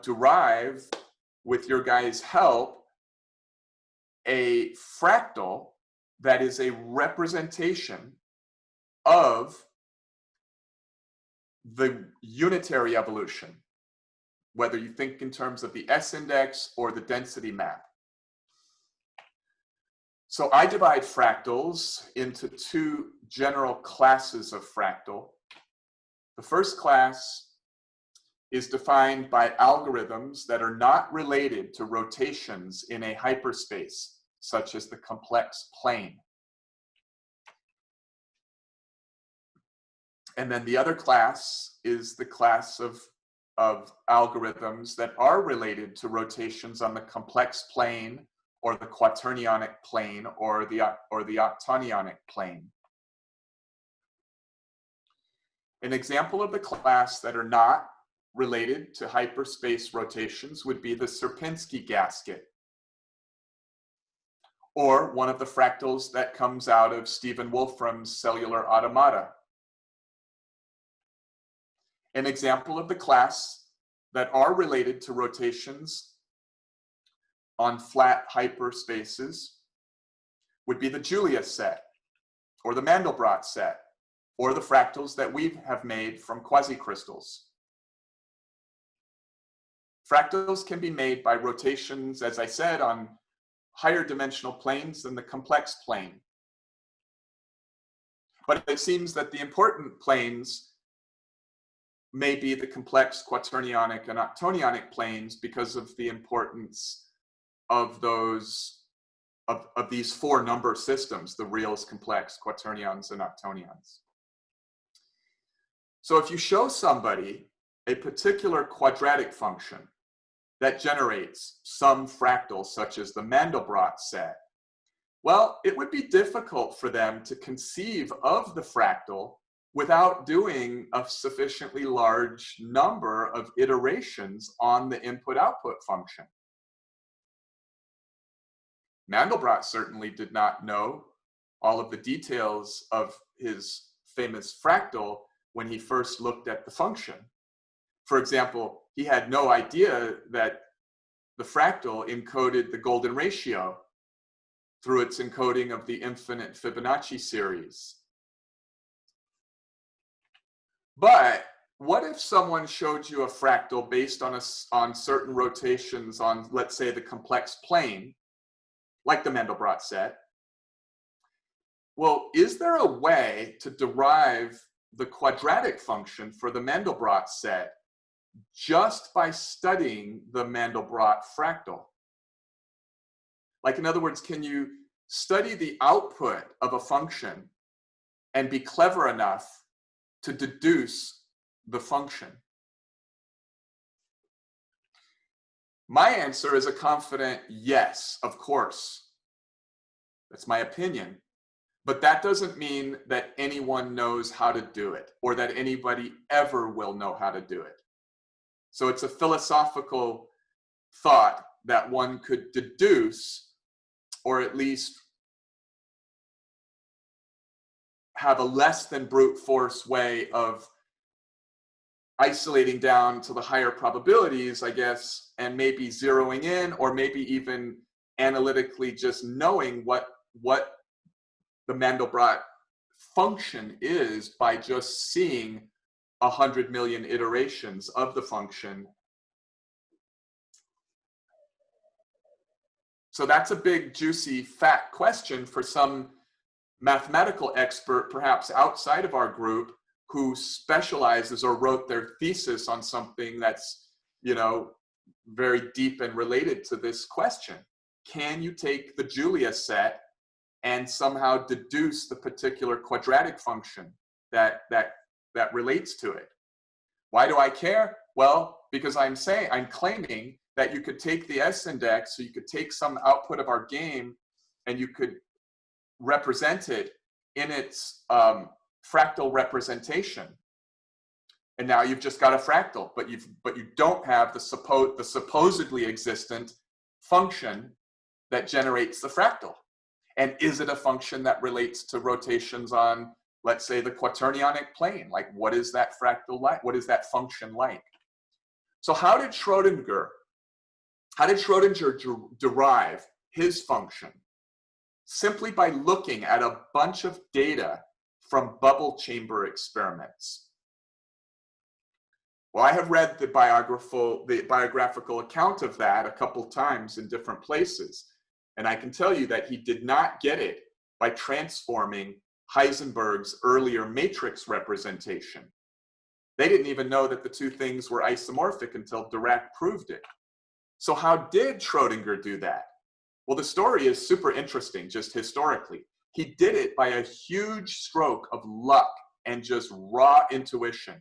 derive, with your guys' help, a fractal that is a representation of the unitary evolution, whether you think in terms of the S index or the density map. So I divide fractals into 2 general classes of fractal. The first class is defined by algorithms that are not related to rotations in a hyperspace, such as the complex plane. And then the other class is the class of algorithms that are related to rotations on the complex plane or the quaternionic plane or the octonionic plane. An example of the class that are not related to hyperspace rotations would be the Sierpinski gasket, or one of the fractals that comes out of Stephen Wolfram's Cellular Automata. An example of the class that are related to rotations on flat hyperspaces would be the Julia set, or the Mandelbrot set, or the fractals that we have made from quasicrystals. Fractals can be made by rotations, as I said, on higher dimensional planes than the complex plane. But it seems that the important planes may be the complex quaternionic and octonionic planes because of the importance of these four number systems, the reals, complex, quaternions, and octonions. So if you show somebody a particular quadratic function that generates some fractal, such as the Mandelbrot set, well, it would be difficult for them to conceive of the fractal without doing a sufficiently large number of iterations on the input-output function. Mandelbrot certainly did not know all of the details of his famous fractal when he first looked at the function. For example, he had no idea that the fractal encoded the golden ratio through its encoding of the infinite Fibonacci series. But what if someone showed you a fractal based on certain rotations on, let's say, the complex plane, like the Mandelbrot set? Well, is there a way to derive the quadratic function for the Mandelbrot set just by studying the Mandelbrot fractal? Like, in other words, can you study the output of a function and be clever enough to deduce the function? My answer is a confident yes, of course. That's my opinion. But that doesn't mean that anyone knows how to do it, or that anybody ever will know how to do it. So it's a philosophical thought that one could deduce, or at least have a less than brute force way of isolating down to the higher probabilities, I guess, and maybe zeroing in, or maybe even analytically just knowing what the Mandelbrot function is by just seeing 100 million iterations of the function. So that's a big, juicy, fat question for some mathematical expert, perhaps outside of our group, who specializes or wrote their thesis on something that's, you know, very deep and related to this question. Can you take the Julia set and somehow deduce the particular quadratic function that relates to it? Why do I care? Well, because I'm claiming that you could take the S index, so you could take some output of our game and you could represent it in its fractal representation. And now you've just got a fractal, but you don't have the supposedly existent function that generates the fractal. And is it a function that relates to rotations on, let's say, the quaternionic plane? Like, what is that fractal like? What is that function like? So how did Schrodinger derive his function? Simply by looking at a bunch of data from bubble chamber experiments. Well, I have read the biographical account of that a couple times in different places. And I can tell you that he did not get it by transforming Heisenberg's earlier matrix representation. They didn't even know that the two things were isomorphic until Dirac proved it. So how did Schrodinger do that? Well, the story is super interesting, just historically. He did it by a huge stroke of luck and just raw intuition.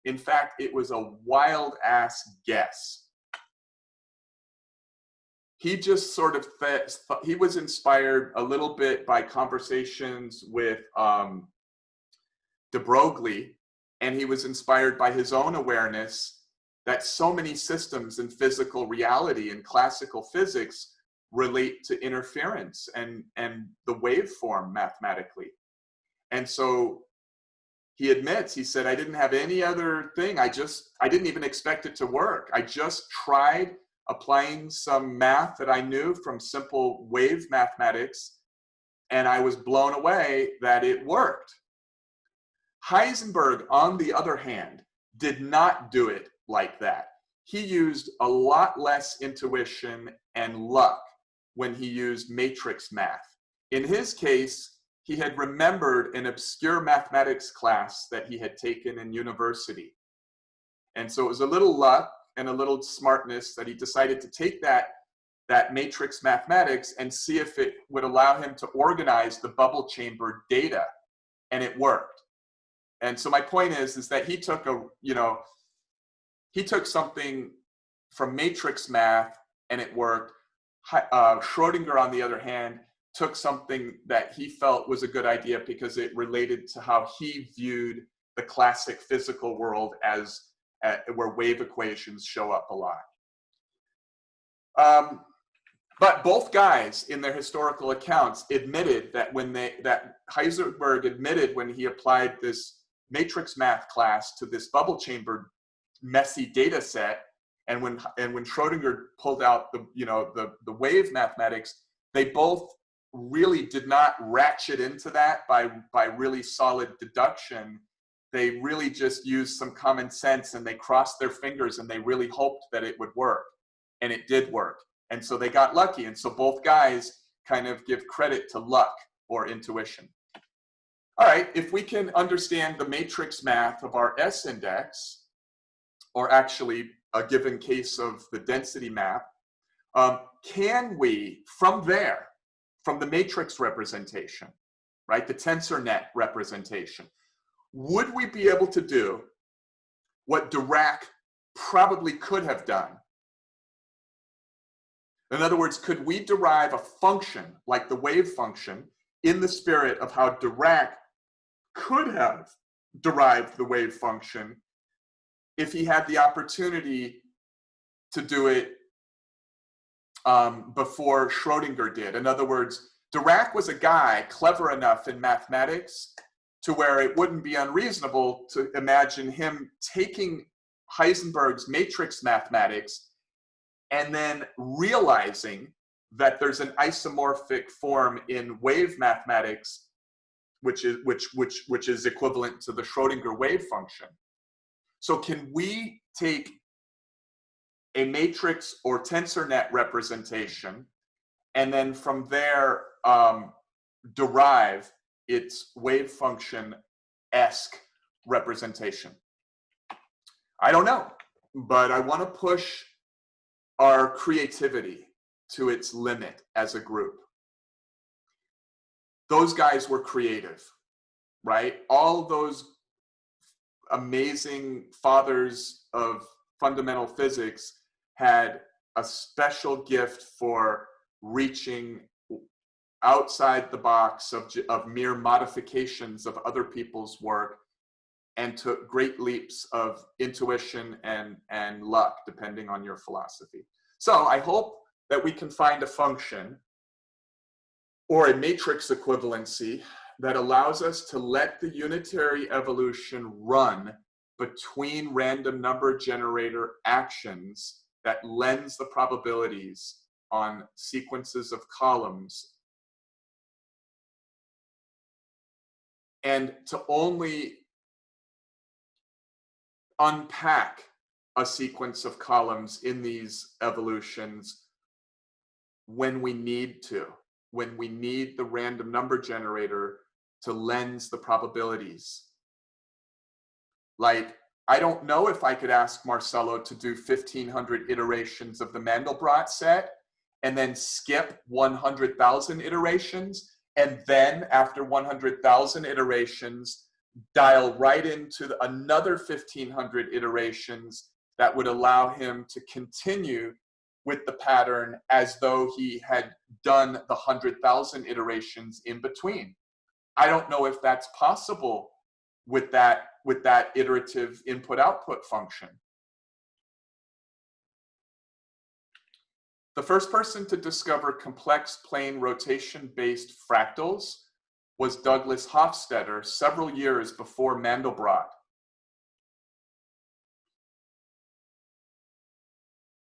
In fact, it was a wild-ass guess. He just sort of he was inspired a little bit by conversations with de Broglie, and he was inspired by his own awareness that so many systems in physical reality and classical physics relate to interference and the waveform mathematically. And so he admits, he said, I didn't have any other thing. I didn't even expect it to work. I just tried applying some math that I knew from simple wave mathematics, and I was blown away that it worked. Heisenberg, on the other hand, did not do it like that. He used a lot less intuition and luck when he used matrix math. In his case, he had remembered an obscure mathematics class that he had taken in university. And so it was a little luck and a little smartness that he decided to take that matrix mathematics and see if it would allow him to organize the bubble chamber data. And it worked. And so my point is that he took he took something from matrix math and it worked. Schrodinger, on the other hand, took something that he felt was a good idea because it related to how he viewed the classic physical world as where wave equations show up a lot. But both guys in their historical accounts admitted that that Heisenberg admitted when he applied this matrix math class to this bubble chamber messy data set, and when Schrodinger pulled out the wave mathematics, they both really did not ratchet into that by really solid deduction. They really just used some common sense, and they crossed their fingers and they really hoped that it would work, and it did work. And so they got lucky. And so both guys kind of give credit to luck or intuition. All right, if we can understand the matrix math of our S index, or actually a given case of the density map, can we, from there, from the matrix representation, right, the tensor net representation, would we be able to do what Dirac probably could have done? In other words, could we derive a function like the wave function in the spirit of how Dirac could have derived the wave function if he had the opportunity to do it before Schrodinger did? In other words, Dirac was a guy clever enough in mathematics to where it wouldn't be unreasonable to imagine him taking Heisenberg's matrix mathematics and then realizing that there's an isomorphic form in wave mathematics, which is equivalent to the Schrodinger wave function. So can we take a matrix or tensor net representation and then from there derive its wave function-esque representation? I don't know, but I want to push our creativity to its limit as a group. Those guys were creative, right? All those amazing fathers of fundamental physics had a special gift for reaching outside the box of mere modifications of other people's work, and took great leaps of intuition and luck, depending on your philosophy. So I hope that we can find a function or a matrix equivalency that allows us to let the unitary evolution run between random number generator actions that lends the probabilities on sequences of columns, and to only unpack a sequence of columns in these evolutions when we need to, when we need the random number generator to lens the probabilities. Like, I don't know if I could ask Marcelo to do 1,500 iterations of the Mandelbrot set and then skip 100,000 iterations, and then after 100,000 iterations, dial right into another 1,500 iterations that would allow him to continue with the pattern as though he had done the 100,000 iterations in between. I don't know if that's possible with that iterative input-output function. The first person to discover complex plane rotation-based fractals was Douglas Hofstadter several years before Mandelbrot.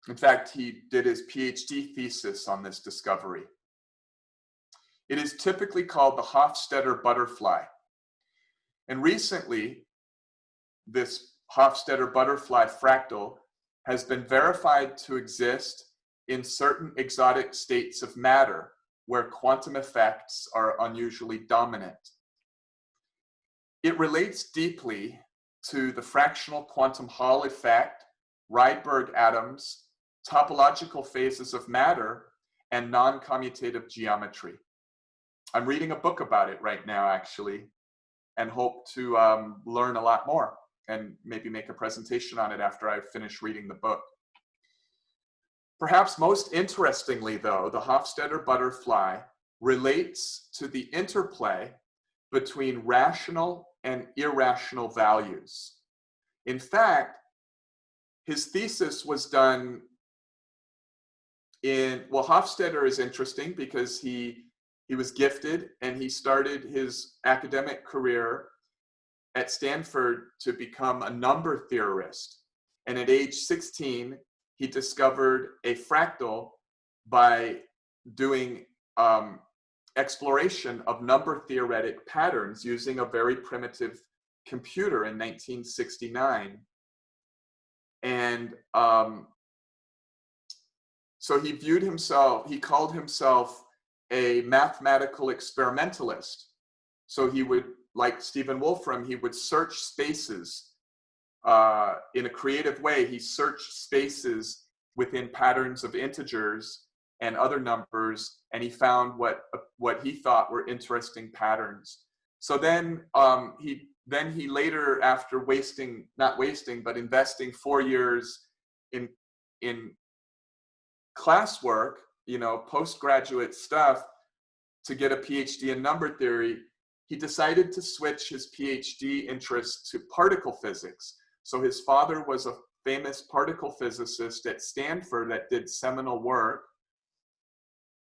In fact, he did his PhD thesis on this discovery. It is typically called the Hofstadter butterfly. And recently, this Hofstadter butterfly fractal has been verified to exist in certain exotic states of matter where quantum effects are unusually dominant. It relates deeply to the fractional quantum Hall effect, Rydberg atoms, topological phases of matter, and non-commutative geometry. I'm reading a book about it right now, actually, and hope to learn a lot more and maybe make a presentation on it after I finish reading the book. Perhaps most interestingly, though, the Hofstadter butterfly relates to the interplay between rational and irrational values. In fact, his thesis was done in, well, Hofstadter is interesting because he was gifted and he started his academic career at Stanford to become a number theorist. And at age 16, he discovered a fractal by doing exploration of number theoretic patterns using a very primitive computer in 1969. And so he viewed himself, he called himself a mathematical experimentalist. So he would, like Stephen Wolfram, he would search spaces in a creative way. He searched spaces within patterns of integers and other numbers, and he found what he thought were interesting patterns. So then he later, after investing 4 years in classwork, you know, postgraduate stuff to get a PhD in number theory, he decided to switch his PhD interest to particle physics. So his father was a famous particle physicist at Stanford that did seminal work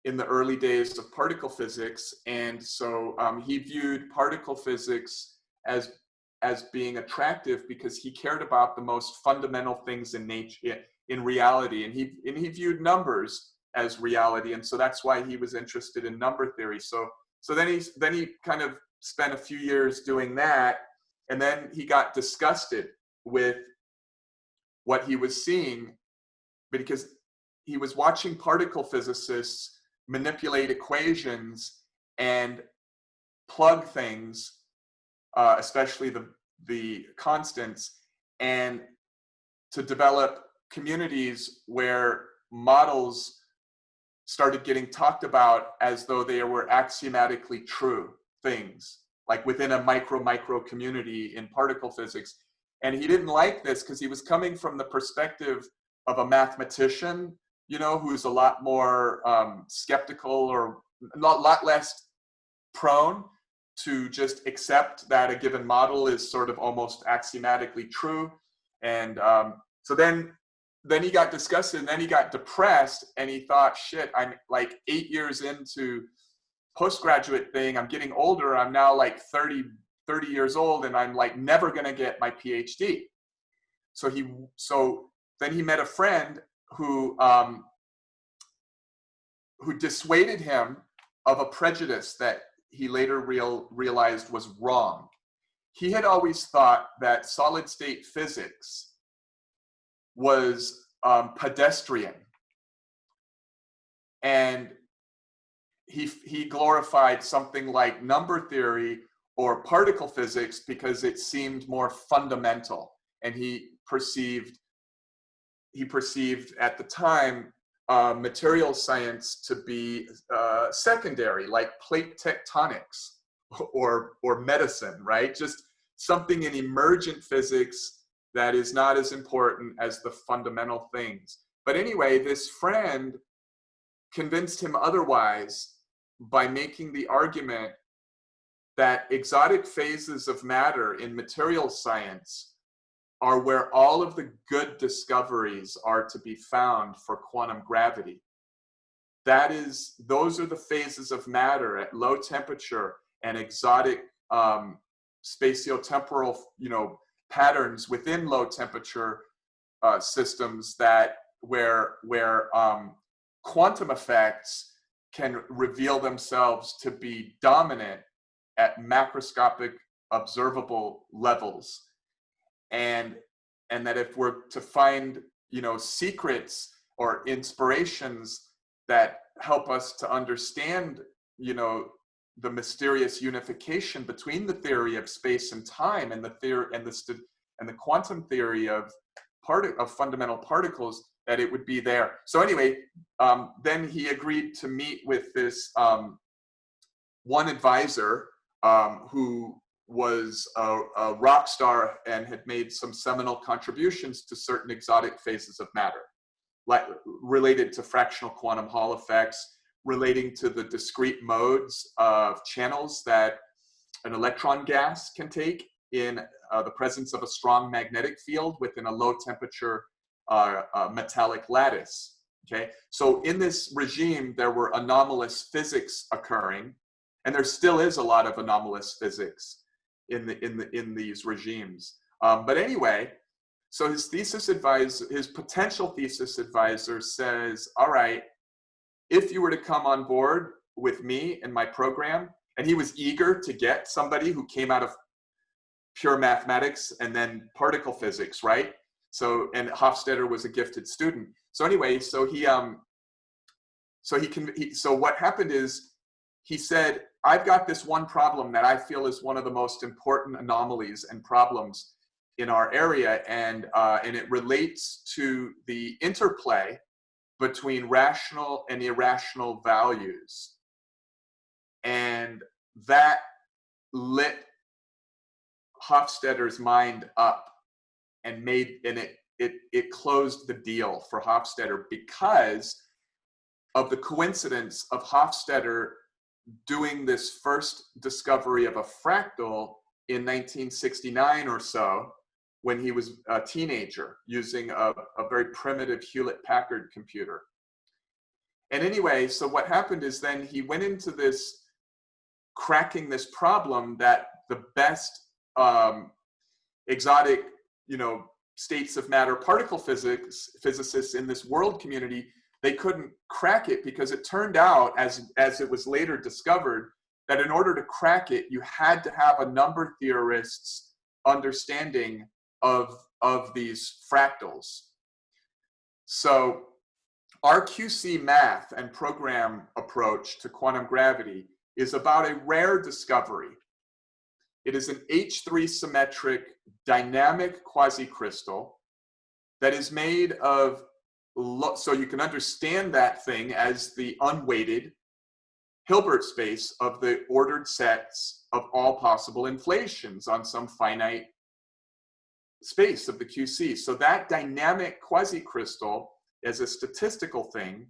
in the early days of particle physics. And so he viewed particle physics as being attractive because he cared about the most fundamental things in nature, in reality. And he viewed numbers as reality. And so that's why he was interested in number theory. So then he kind of spent a few years doing that. And then he got disgusted with what he was seeing because he was watching particle physicists manipulate equations and plug things, especially the constants, and to develop communities where models started getting talked about as though they were axiomatically true things, like within a micro community in particle physics. And he didn't like this because he was coming from the perspective of a mathematician, you know, who's a lot more skeptical or a lot less prone to just accept that a given model is sort of almost axiomatically true. And so then he got disgusted, and then he got depressed, and he thought, shit, I'm like 8 years into postgraduate thing, I'm getting older, I'm now like 30 years old, and I'm like never gonna get my PhD. So then he met a friend who dissuaded him of a prejudice that he later realized was wrong. He had always thought that solid state physics was pedestrian, and he glorified something like number theory or particle physics because it seemed more fundamental, and he perceived at the time material science to be secondary, like plate tectonics or medicine, right? Just something in emergent physics that is not as important as the fundamental things. But anyway, this friend convinced him otherwise by making the argument that exotic phases of matter in material science are where all of the good discoveries are to be found for quantum gravity. those are the phases of matter at low temperature and exotic spatiotemporal, patterns within low temperature systems where quantum effects can reveal themselves to be dominant at macroscopic observable levels, and that if we're to find secrets or inspirations that help us to understand the mysterious unification between the theory of space and time and the quantum theory of fundamental particles, that it would be there. So anyway, then he agreed to meet with this one advisor who was a rock star and had made some seminal contributions to certain exotic phases of matter, related to fractional quantum Hall effects, relating to the discrete modes of channels that an electron gas can take in the presence of a strong magnetic field within a low temperature metallic lattice. Okay, so in this regime, there were anomalous physics occurring, and there still is a lot of anomalous physics in these regimes. But anyway, so his potential thesis advisor says, all right, if you were to come on board with me and my program, and he was eager to get somebody who came out of pure mathematics and then particle physics, right? So, and Hofstadter was a gifted student. So anyway, so what happened is, he said, I've got this one problem that I feel is one of the most important anomalies and problems in our area, and it relates to the interplay between rational and irrational values. And that lit Hofstadter's mind up and it closed the deal for Hofstadter, because of the coincidence of Hofstadter doing this first discovery of a fractal in 1969 or so, when he was a teenager, using a very primitive Hewlett-Packard computer. And anyway, so what happened is then he went into this, cracking this problem that the best exotic, states of matter particle physicists in this world community, they couldn't crack it, because it turned out, as it was later discovered, that in order to crack it, you had to have a number theorist's understanding of these fractals. So our QC math and program approach to quantum gravity is about a rare discovery. It is an H3 symmetric dynamic quasicrystal that is made of, so you can understand that thing as the unweighted Hilbert space of the ordered sets of all possible inflations on some finite space of the QC. So that dynamic quasicrystal, as a statistical thing,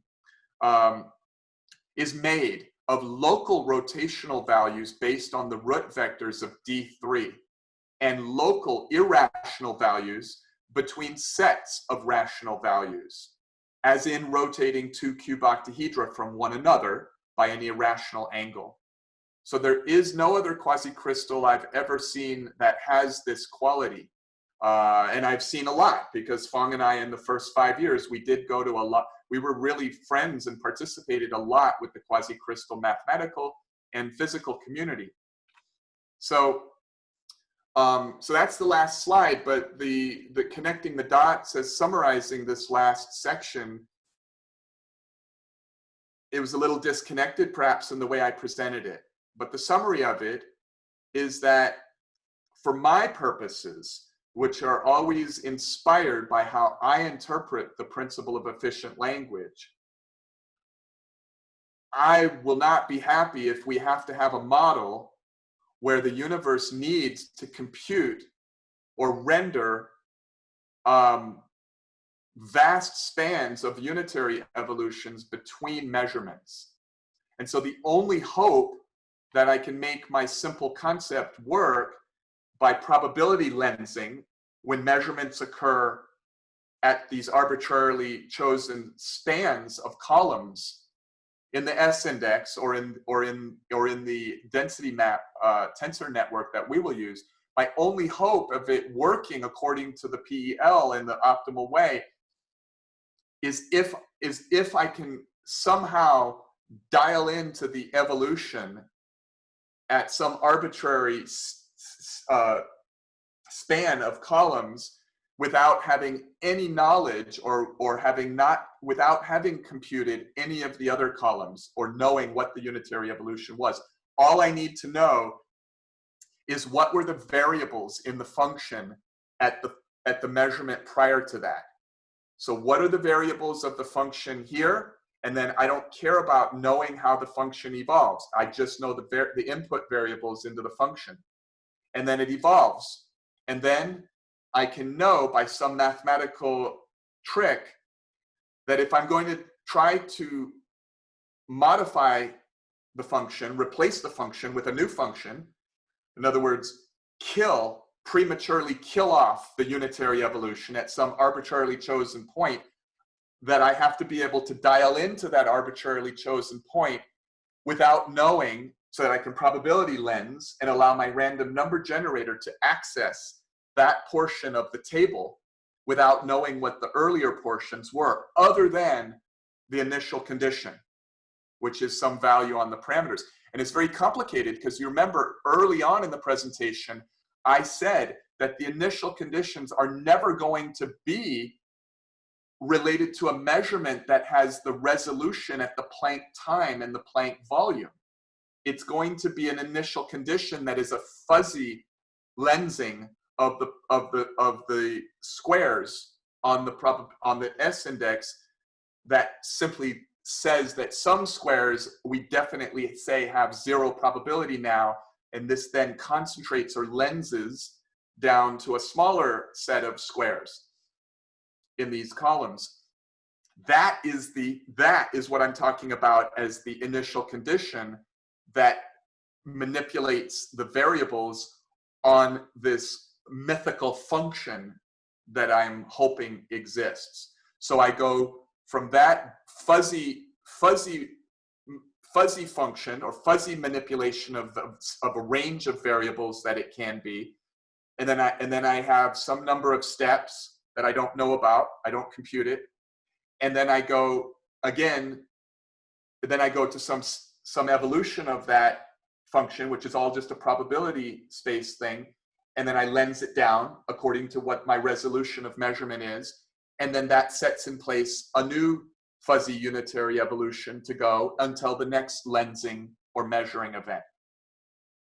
is made of local rotational values based on the root vectors of D3, and local irrational values between sets of rational values, as in rotating two cube octahedra from one another by an irrational angle. So there is no other quasicrystal I've ever seen that has this quality. And I've seen a lot, because Fong and I, in the first 5 years, we did go to a lot. We were really friends and participated a lot with the quasicrystal mathematical and physical community. So, so that's the last slide, but the connecting the dots, as summarizing this last section, it was a little disconnected perhaps in the way I presented it. But the summary of it is that for my purposes, which are always inspired by how I interpret the principle of efficient language, I will not be happy if we have to have a model where the universe needs to compute or render vast spans of unitary evolutions between measurements. And so the only hope that I can make my simple concept work by probability lensing when measurements occur at these arbitrarily chosen spans of columns in the S index or in the density map tensor network that we will use, my only hope of it working according to the PEL in the optimal way is if I can somehow dial into the evolution at some arbitrary span of columns without having any knowledge or without having computed any of the other columns or knowing what the unitary evolution was. All I need to know is what were the variables in the function at the measurement prior to that. So what are the variables of the function here? And then I don't care about knowing how the function evolves. I just know the input variables into the function. And then it evolves. And then I can know by some mathematical trick that if I'm going to try to modify the function, replace the function with a new function, in other words, prematurely kill off the unitary evolution at some arbitrarily chosen point, that I have to be able to dial into that arbitrarily chosen point without knowing, so that I can probability lens and allow my random number generator to access that portion of the table without knowing what the earlier portions were, other than the initial condition, which is some value on the parameters. And it's very complicated because you remember early on in the presentation, I said that the initial conditions are never going to be related to a measurement that has the resolution at the Planck time and the Planck volume. It's going to be an initial condition that is a fuzzy lensing of the squares on the S index that simply says that some squares we definitely say have 0 probability now, and this then concentrates or lenses down to a smaller set of squares in these columns. That is what I'm talking about as the initial condition that manipulates the variables on this mythical function that I'm hoping exists. So I go from that fuzzy function or fuzzy manipulation of a range of variables that it can be, and then I have some number of steps that I don't know about, I don't compute it, and then I go again, then I go to some evolution of that function, which is all just a probability space thing, and then I lens it down according to what my resolution of measurement is, and then that sets in place a new fuzzy unitary evolution to go until the next lensing or measuring event.